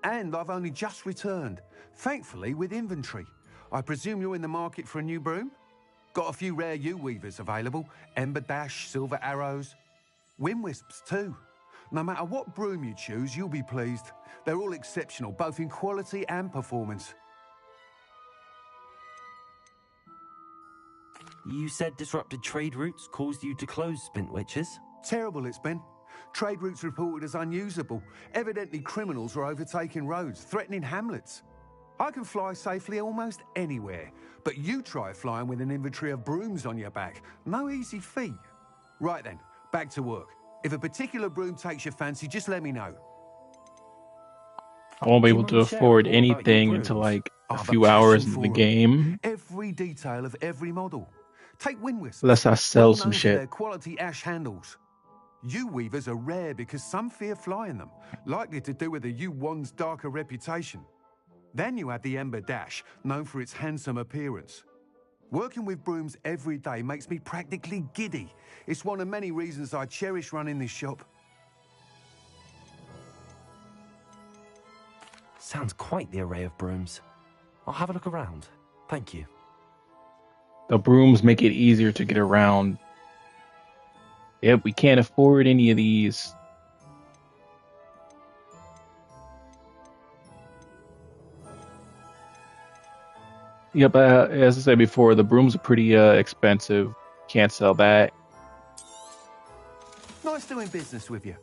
And I've only just returned, thankfully with inventory. I presume you're in the market for a new broom? Got a few rare U-weavers available. Ember Dash, Silver Arrows. Wind Wisps too. No matter what broom you choose, you'll be pleased. They're all exceptional, both in quality and performance. You said disrupted trade routes caused you to close Spintwitches? Terrible it's been. Trade routes reported as unusable. Evidently criminals are overtaking roads, threatening hamlets. I can fly safely almost anywhere, but you try flying with an inventory of brooms on your back. No easy feat. Right then, back to work. If a particular broom takes your fancy, just let me know. I won't be able to afford anything until like a few hours into the game. Every detail of every model. Take Wind Wisps. Unless I sell some For shit. their quality ash handles. U-weavers are rare because some fear flying them, likely to do with the U-wand's darker reputation. Then you have the Ember Dash, known for its handsome appearance. Working with brooms every day makes me practically giddy. It's one of many reasons I cherish running this shop. Sounds quite the array of brooms. I'll have a look around. Thank you. The brooms make it easier to get around. Yep, we can't afford any of these. Yep, as I said before, the brooms are pretty expensive. Can't sell that. Nice doing business with you.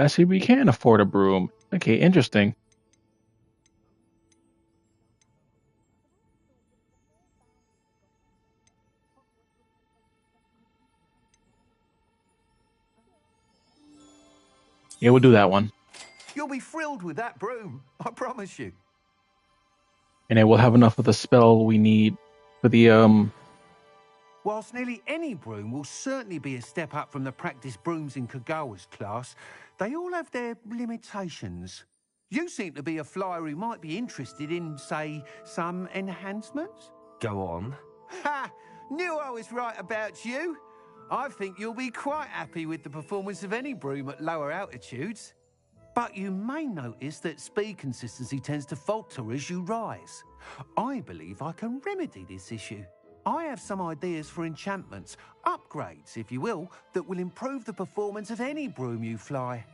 See, we can afford a broom. Okay, interesting. Yeah, we'll do that one. You'll be thrilled with that broom, I promise you. And then we'll have enough of the spell we need for the Whilst nearly any broom will certainly be a step up from the practice brooms in Kagawa's class, they all have their limitations. You seem to be a flyer who might be interested in, say, some enhancements? Go on. Ha! Knew I was right about you. I think you'll be quite happy with the performance of any broom at lower altitudes. But you may notice that speed consistency tends to falter as you rise. I believe I can remedy this issue. I have some ideas for enchantments, upgrades, if you will, that will improve the performance of any broom you fly.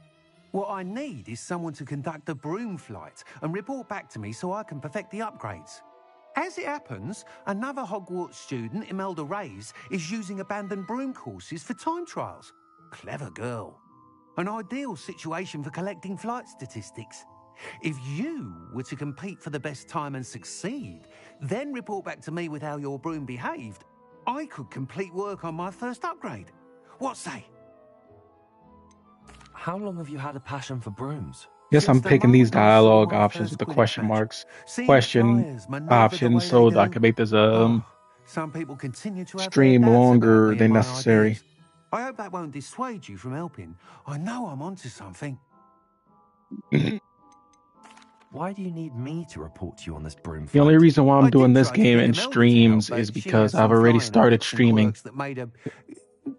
What I need is someone to conduct a broom flight and report back to me so I can perfect the upgrades. As it happens, another Hogwarts student, Imelda Reyes, is using abandoned broom courses for time trials. Clever girl. An ideal situation for collecting flight statistics. If you were to compete for the best time and succeed, then report back to me with how your broom behaved, I could complete work on my first upgrade. What say? How long have you had a passion for brooms? Yes, I'm Since the picking these moment I saw dialogue my options with first the Quidditch question match. marks. Seeing Question flyers manoeuvre the options way they so that I do. can make this Some people continue to have their stream doubts about longer me and than my necessary. ideas. I hope that won't dissuade you from helping. I know I'm onto something. Why do you need me to report to you on this broom The fight? only reason why I'm I doing did this try to game get in Imelda to help, streams but is she because has I've some already flying started habits and streaming quirks that made her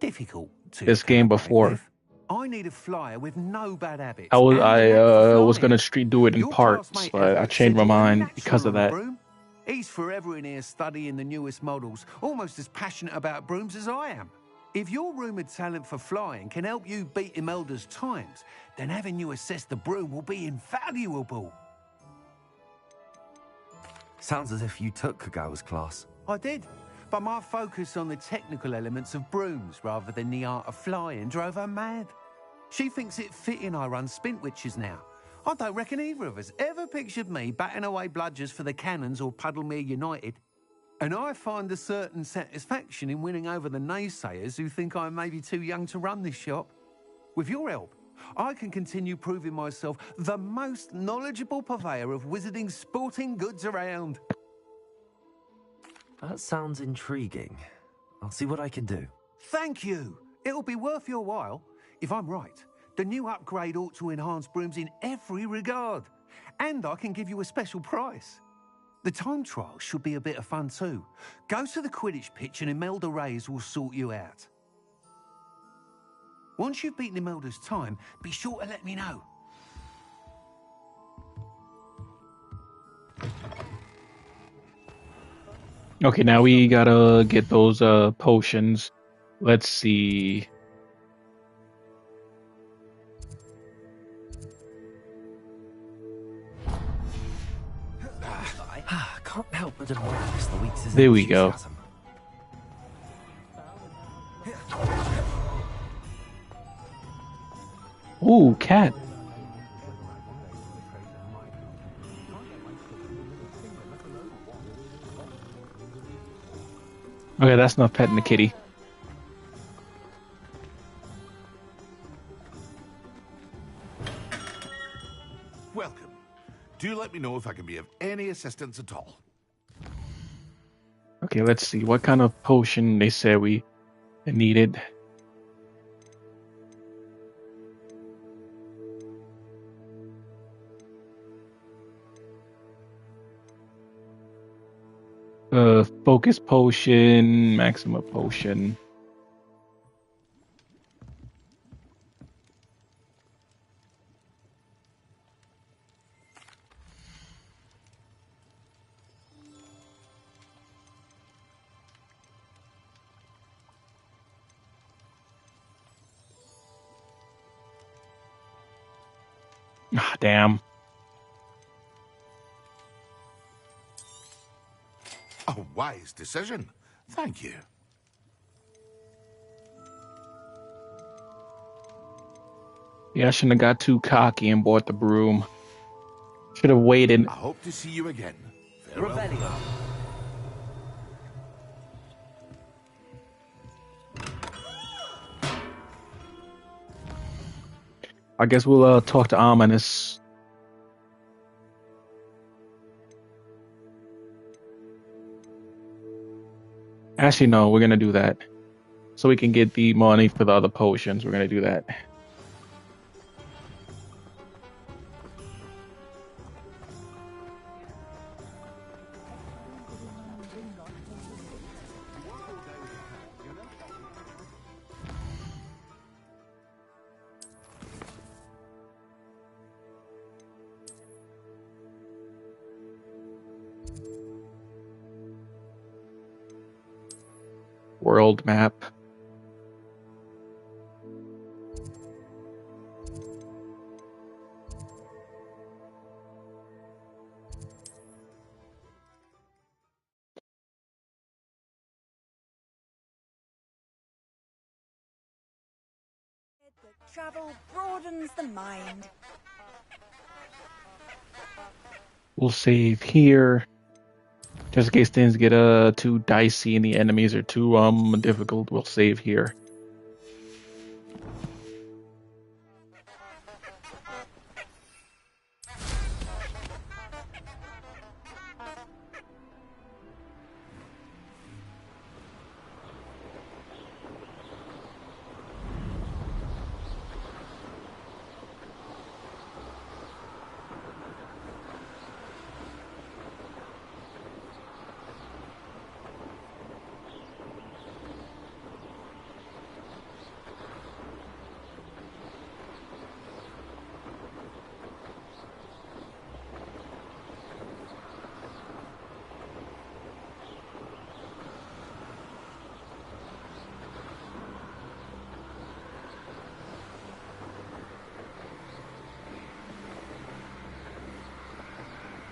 difficult to this game collaborate before. with. I need a flyer with no bad habits. I was and a knack for was flying. gonna do it in Your parts, classmate but I Everett changed said my you're a mind because natural of on a that. broom. He's forever in here studying the newest models, almost as passionate about brooms as I am. If your rumoured talent for flying can help you beat Imelda's times, then having you assess the broom will be invaluable. Sounds as if you took Kagawa's class. I did, but my focus on the technical elements of brooms rather than the art of flying drove her mad. She thinks it fitting I run Spintwitches now. I don't reckon either of us ever pictured me batting away bludgers for the Cannons or Puddlemere United. And I find a certain satisfaction in winning over the naysayers who think I may be too young to run this shop. With your help, I can continue proving myself the most knowledgeable purveyor of wizarding sporting goods around. That sounds intriguing. I'll see what I can do. Thank you. It'll be worth your while. If I'm right, the new upgrade ought to enhance brooms in every regard. And I can give you a special price. The time trial should be a bit of fun too. Go to the Quidditch pitch and Imelda Reyes will sort you out. Once you've beaten Imelda's time, be sure to let me know. Okay, now we gotta get those potions. Let's see. I can't help but admire Mr. Weeks' There we go. enthusiasm. Ooh, cat. Okay, that's enough petting the kitty. Welcome. Do let me know if I can be of any assistance at all. Okay, let's see. What kind of potion they said we needed? Focus potion, maxima potion. Ah, damn. A wise decision. Thank you. Yeah, I shouldn't have got too cocky and bought the broom. Should have waited. I hope to see you again. Farewell. Revelio. I guess we'll talk to Ominous. Actually, no, we're gonna do that. So we can get the money for the other potions. We're gonna do that. World map. Travel broadens the mind. We'll save here. Just in case things get too dicey and the enemies are too difficult, we'll save here.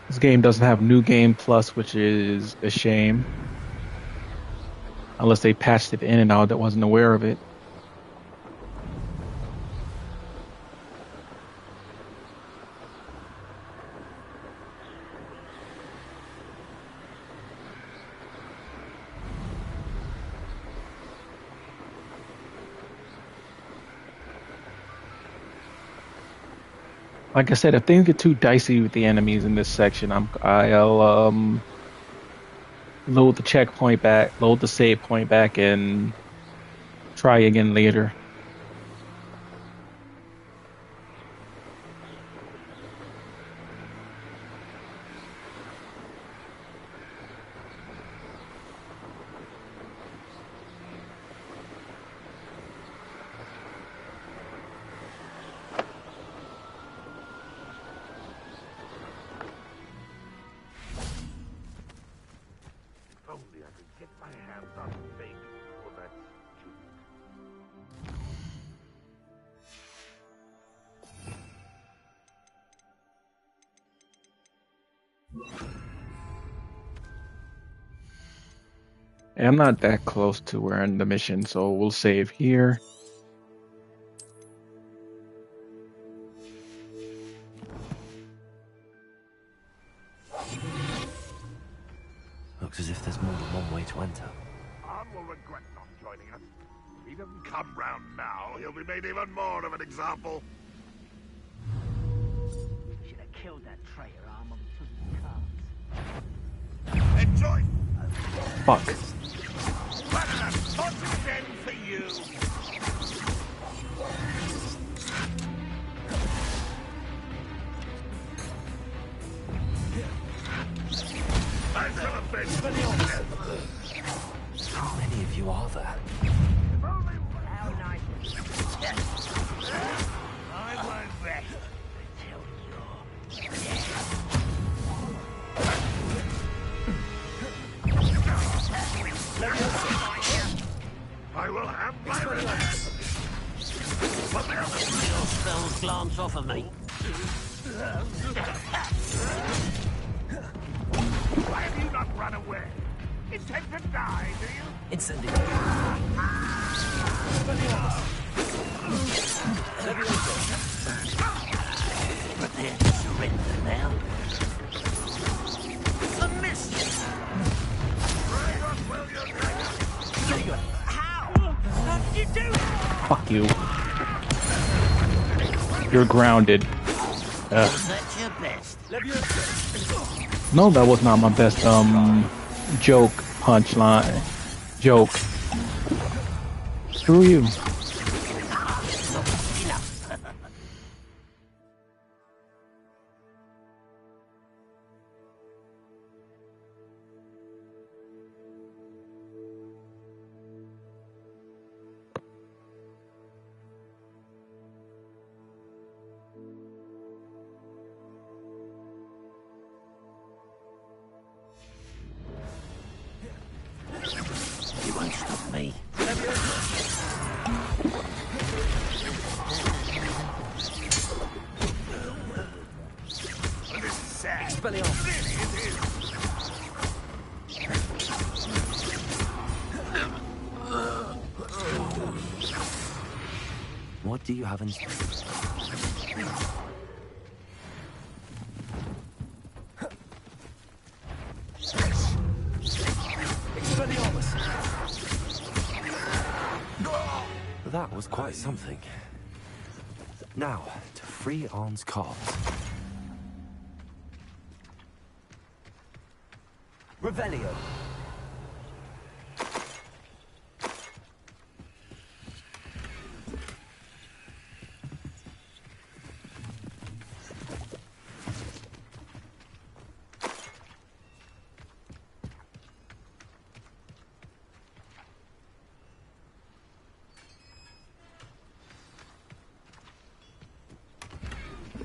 This game doesn't have New Game Plus, which is a shame. Unless they patched it in and out that wasn't aware of it. Like I said, if things get too dicey with the enemies in this section, I'll load the checkpoint back, load the save point back, and try again later. I'm not that close to where in the mission, so we'll save here. Looks as if there's more than one way to enter. Arn will regret not joining us. If he doesn't come round now, he'll be made even more of an example. Should have killed that traitor, Arn, when we took his cards. Enjoy! Fuck. What's again for you? How many of you are there? How nice. I won't rest until you're dead. I will have my revenge. Your spells glance off of me. Why have you not run away? Intend to die, do you? Incendiary. Prepare to surrender now. A miss! How? How did you do it? Fuck you. You're grounded. Was that your best? No, that was not my best joke punchline. Joke. Screw you. You won't stop me. This is sad. Spelling off. Really, it is. What do you have in... That was quite something. Now, to free Arn's cards. Revelio.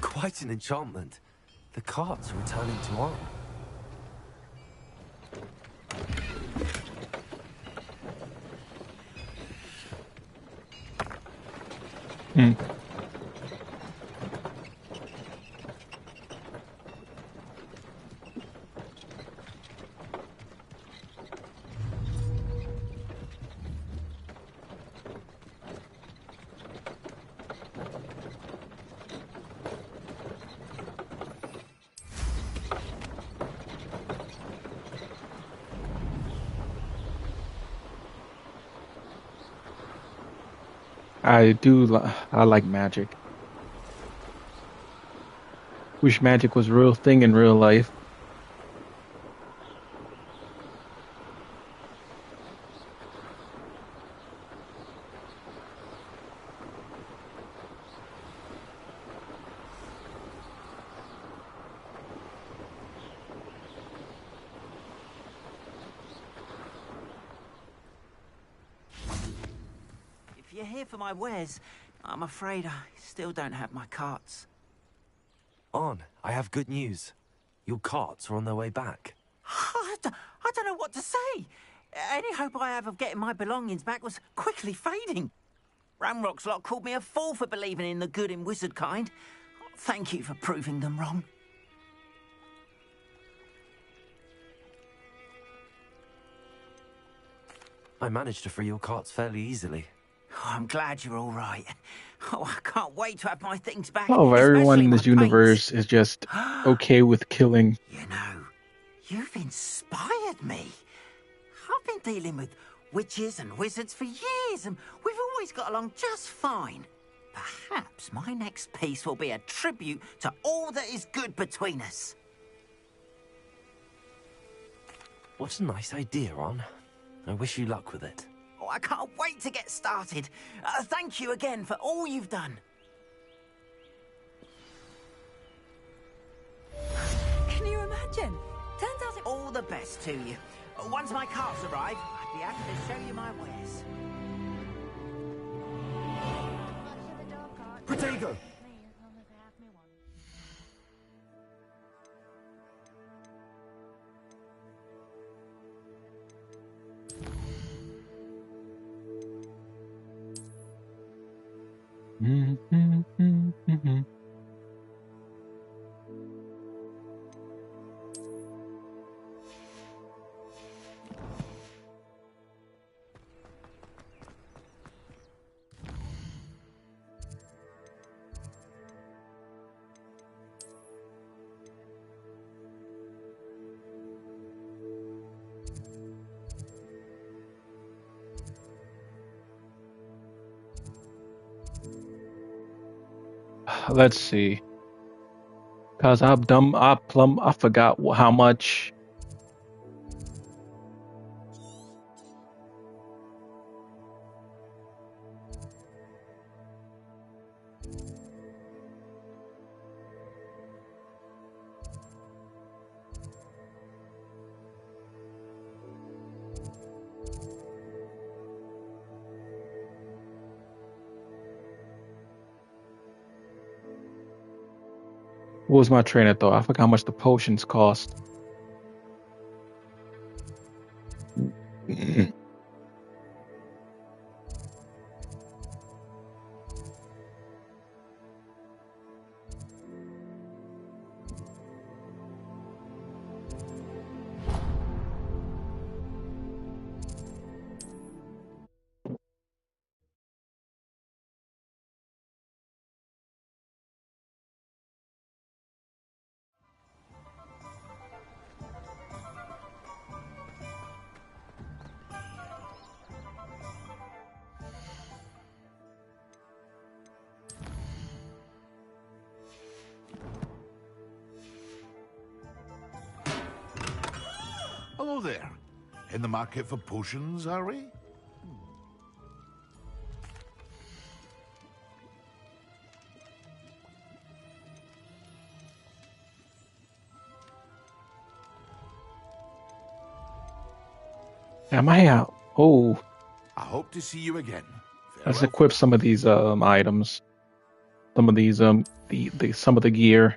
Quite an enchantment. The cards are returning to Arn. I like magic. Wish magic was a real thing in real life. If you're here for my wares, I'm afraid I still don't have my carts. Arn, I have good news. Your carts are on their way back. I don't know what to say. Any hope I have of getting my belongings back was quickly fading. Ramrock's lot called me a fool for believing in the good in wizard kind. Thank you for proving them wrong. I managed to free your carts fairly easily. Oh, I'm glad you're all right. Oh, I can't wait to have my things back. Oh, everyone especially in my this universe is just okay with killing. You know, you've inspired me. I've been dealing with witches and wizards for years, and we've always got along just fine. Perhaps my next piece will be a tribute to all that is good between us. What a nice idea, Arn. I wish you luck with it. Oh, I can't wait to get started. Thank you again for all you've done. Can you imagine? Turns out it... All the best to you. Once my carts arrive, I'd be happy to show you my wares. Potato! Let's see. Cause I'm dumb. I forgot how much. What was my train of thought? I forgot how much the potions cost. Hello there. In the market for potions, are we? Am I out? Oh, I hope to see you again. let's Farewell. equip some of these items. Some of these some of the gear.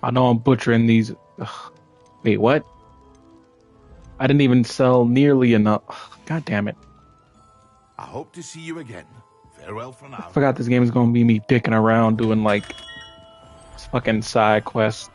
I know I'm butchering these. Ugh. Wait, what? I didn't even sell nearly enough. Ugh, God damn it. I hope to see you again. Farewell for I now. forgot this game is going to be me dicking around doing like fucking side quests.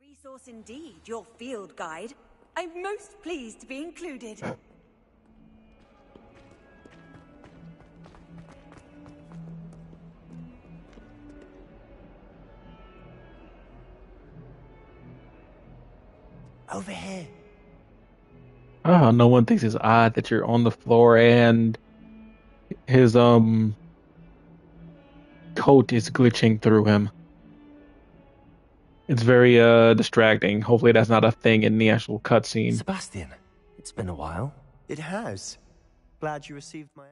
Resource indeed, your field guide. I'm most pleased to be included. Over here. Oh, no one thinks it's odd that you're on the floor and his coat is glitching through him. It's very distracting. Hopefully that's not a thing in the actual cutscene. Sebastian, it's been a while. It has. Glad you received my...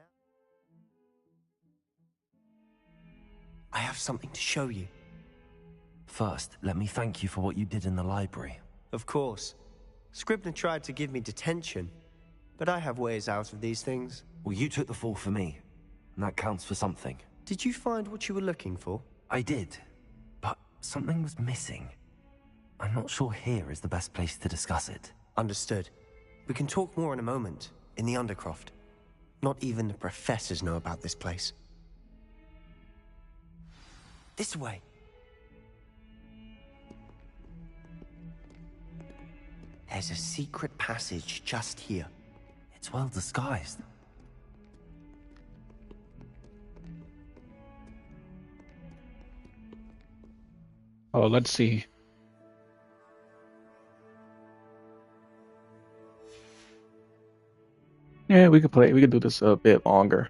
I have something to show you. First, let me thank you for what you did in the library. Of course. Scribner tried to give me detention, but I have ways out of these things. Well, you took the fall for me, and that counts for something. Did you find what you were looking for? I did, but something was missing. I'm not sure here is the best place to discuss it. Understood. We can talk more in a moment, in the Undercroft. Not even the professors know about this place. This way. There's a secret passage just here. It's well disguised. Oh, let's see. Yeah, we could do this a bit longer.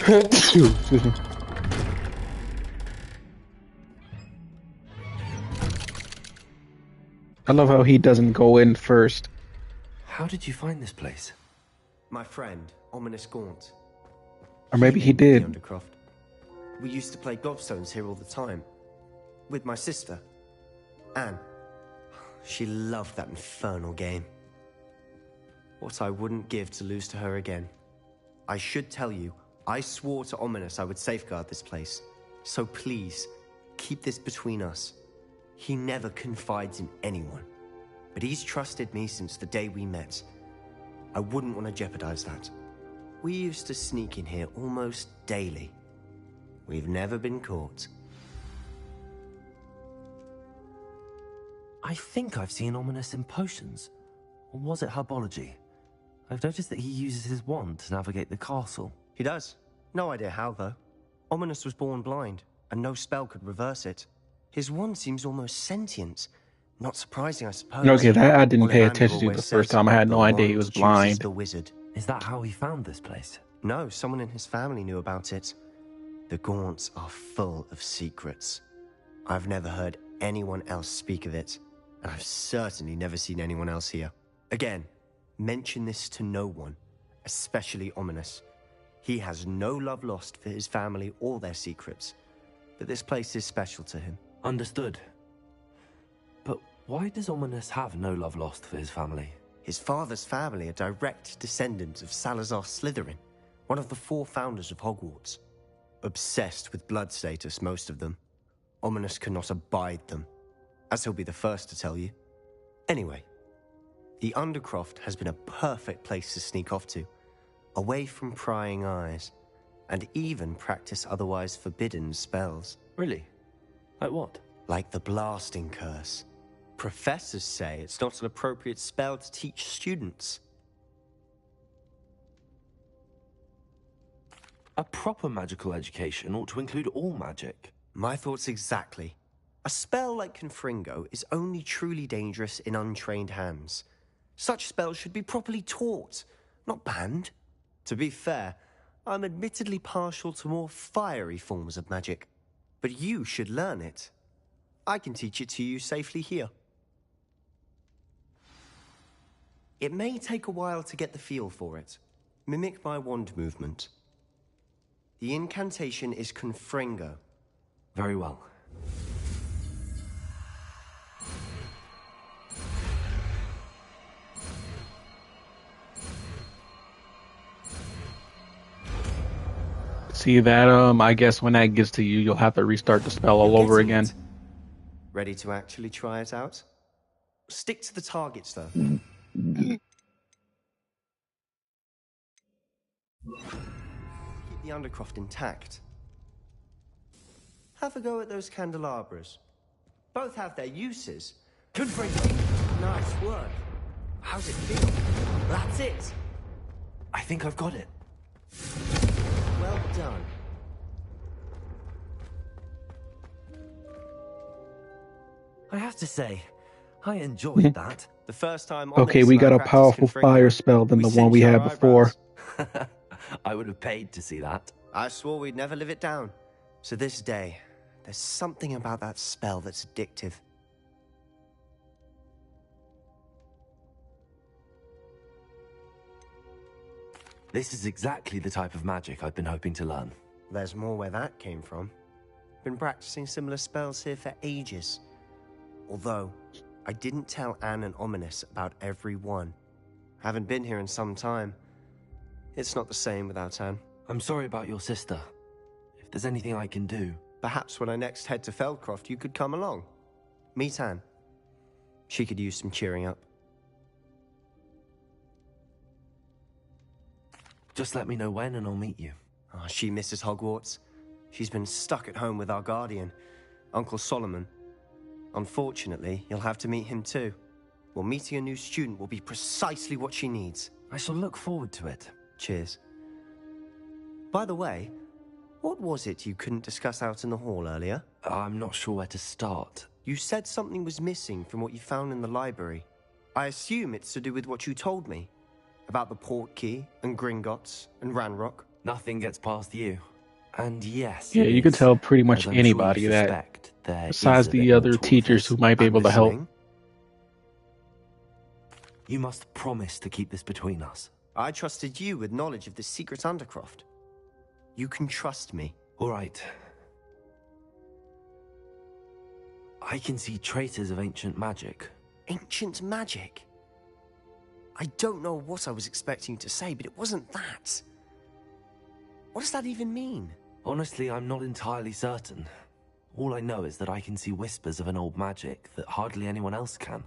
Excuse me. I love how he doesn't go in first. How did you find this place? My friend, Ominous Gaunt. Or maybe he The did. Undercroft. We used to play gobstones here all the time. With my sister, Anne. She loved that infernal game. What I wouldn't give to lose to her again. I should tell you, I swore to Ominous I would safeguard this place. So please, keep this between us. He never confides in anyone. But he's trusted me since the day we met. I wouldn't want to jeopardize that. We used to sneak in here almost daily. We've never been caught. I think I've seen Ominous in potions. Or was it herbology? I've noticed that he uses his wand to navigate the castle. He does. No idea how, though. Ominous was born blind, and no spell could reverse it. His wand seems almost sentient. Not surprising, I suppose. Okay, that I didn't pay Ollivander attention to always the first says, time. I had "The no idea he wand was chooses blind. the wizard." Is that how he found this place? No, someone in his family knew about it. The Gaunts are full of secrets. I've never heard anyone else speak of it, and I've certainly never seen anyone else here. Again, mention this to no one, especially Ominous. He has no love lost for his family or their secrets, but this place is special to him. Understood. But why does Ominous have no love lost for his family? His father's family are direct descendants of Salazar Slytherin, one of the 4 founders of Hogwarts. Obsessed with blood status, most of them. Ominous cannot abide them, as he'll be the first to tell you. Anyway, the Undercroft has been a perfect place to sneak off to, away from prying eyes, and even practice otherwise forbidden spells. Really? Like what? Like the Blasting Curse. Professors say it's not an appropriate spell to teach students. A proper magical education ought to include all magic. My thoughts exactly. A spell like Confringo is only truly dangerous in untrained hands. Such spells should be properly taught, not banned. To be fair, I'm admittedly partial to more fiery forms of magic, but you should learn it. I can teach it to you safely here. It may take a while to get the feel for it. Mimic my wand movement. The incantation is Confringo. Very well. See that? I guess when that gets to you, you'll have to restart the spell all over again. Ready to actually try it out? Stick to the targets, though. Keep the Undercroft intact. Have a go at those candelabras. Both have their uses. Good for you. Nice work. How's it feel? That's it. I think I've got it. Well done. I have to say, I enjoyed that. The first time. Okay, we got a powerful fire spell than the one we had before. I would have paid to see that. I swore we'd never live it down. So this day, there's something about that spell that's addictive. This is exactly the type of magic I've been hoping to learn. There's more where that came from. Been practicing similar spells here for ages. Although, I didn't tell Anne and Ominous about every one. Haven't been here in some time. It's not the same without Anne. I'm sorry about your sister. If there's anything I can do... Perhaps when I next head to Feldcroft, you could come along. Meet Anne. She could use some cheering up. Just let me know when and I'll meet you. Oh, she misses Hogwarts. She's been stuck at home with our guardian, Uncle Solomon. Unfortunately, you'll have to meet him too. Well, meeting a new student will be precisely what she needs. I shall look forward to it. Cheers. By the way, what was it you couldn't discuss out in the hall earlier? I'm not sure where to start. You said something was missing from what you found in the library. I assume it's to do with what you told me. About the Portkey, and Gringotts, and Ranrock. Nothing gets past you. And yes... Yeah, you can tell pretty much anybody that, besides the other teachers who might be able to help. You must promise to keep this between us. I trusted you with knowledge of the secret Undercroft. You can trust me. All right. I can see traces of ancient magic. Ancient magic? I don't know what I was expecting to say, but it wasn't that. What does that even mean? Honestly, I'm not entirely certain. All I know is that I can see whispers of an old magic that hardly anyone else can.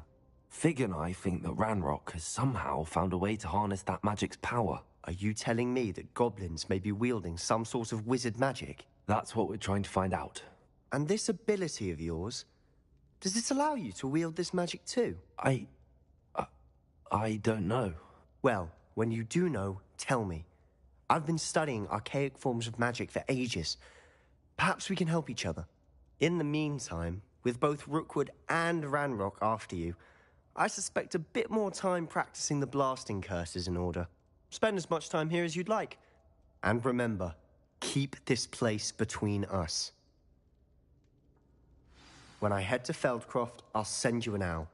Fig and I think that Ranrock has somehow found a way to harness that magic's power. Are you telling me that goblins may be wielding some sort of wizard magic? That's what we're trying to find out. And this ability of yours, does it allow you to wield this magic too? I don't know. Well, when you do know, tell me. I've been studying archaic forms of magic for ages. Perhaps we can help each other. In the meantime, with both Rookwood and Ranrock after you, I suspect a bit more time practicing the blasting curse is in order. Spend as much time here as you'd like. And remember, keep this place between us. When I head to Feldcroft, I'll send you an owl.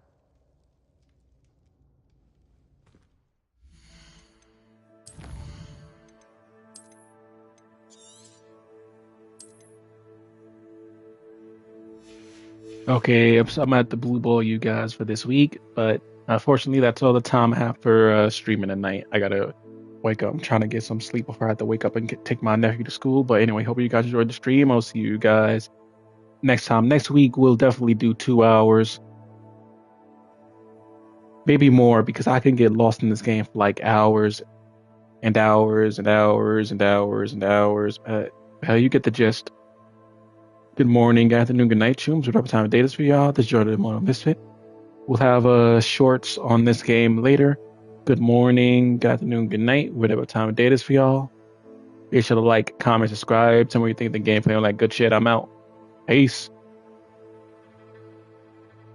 Okay, so I'm at the blue ball, you guys, for this week, but unfortunately, that's all the time I have for streaming tonight. I gotta wake up. I'm trying to get some sleep before I have to wake up and take my nephew to school. But anyway, hope you guys enjoyed the stream. I'll see you guys next time. Next week, we'll definitely do 2 hours, maybe more, because I can get lost in this game for like hours and hours and hours and hours and hours. You get the gist. Good morning, good afternoon, good night, chooms. Whatever time of day it is for y'all. This is Jordan Mono Misfit. We'll have shorts on this game later. Good morning, good afternoon, good night, whatever time of day it is for y'all. Be sure to like, comment, subscribe. Tell me what you think of the gameplay. Like good shit. I'm out. Peace.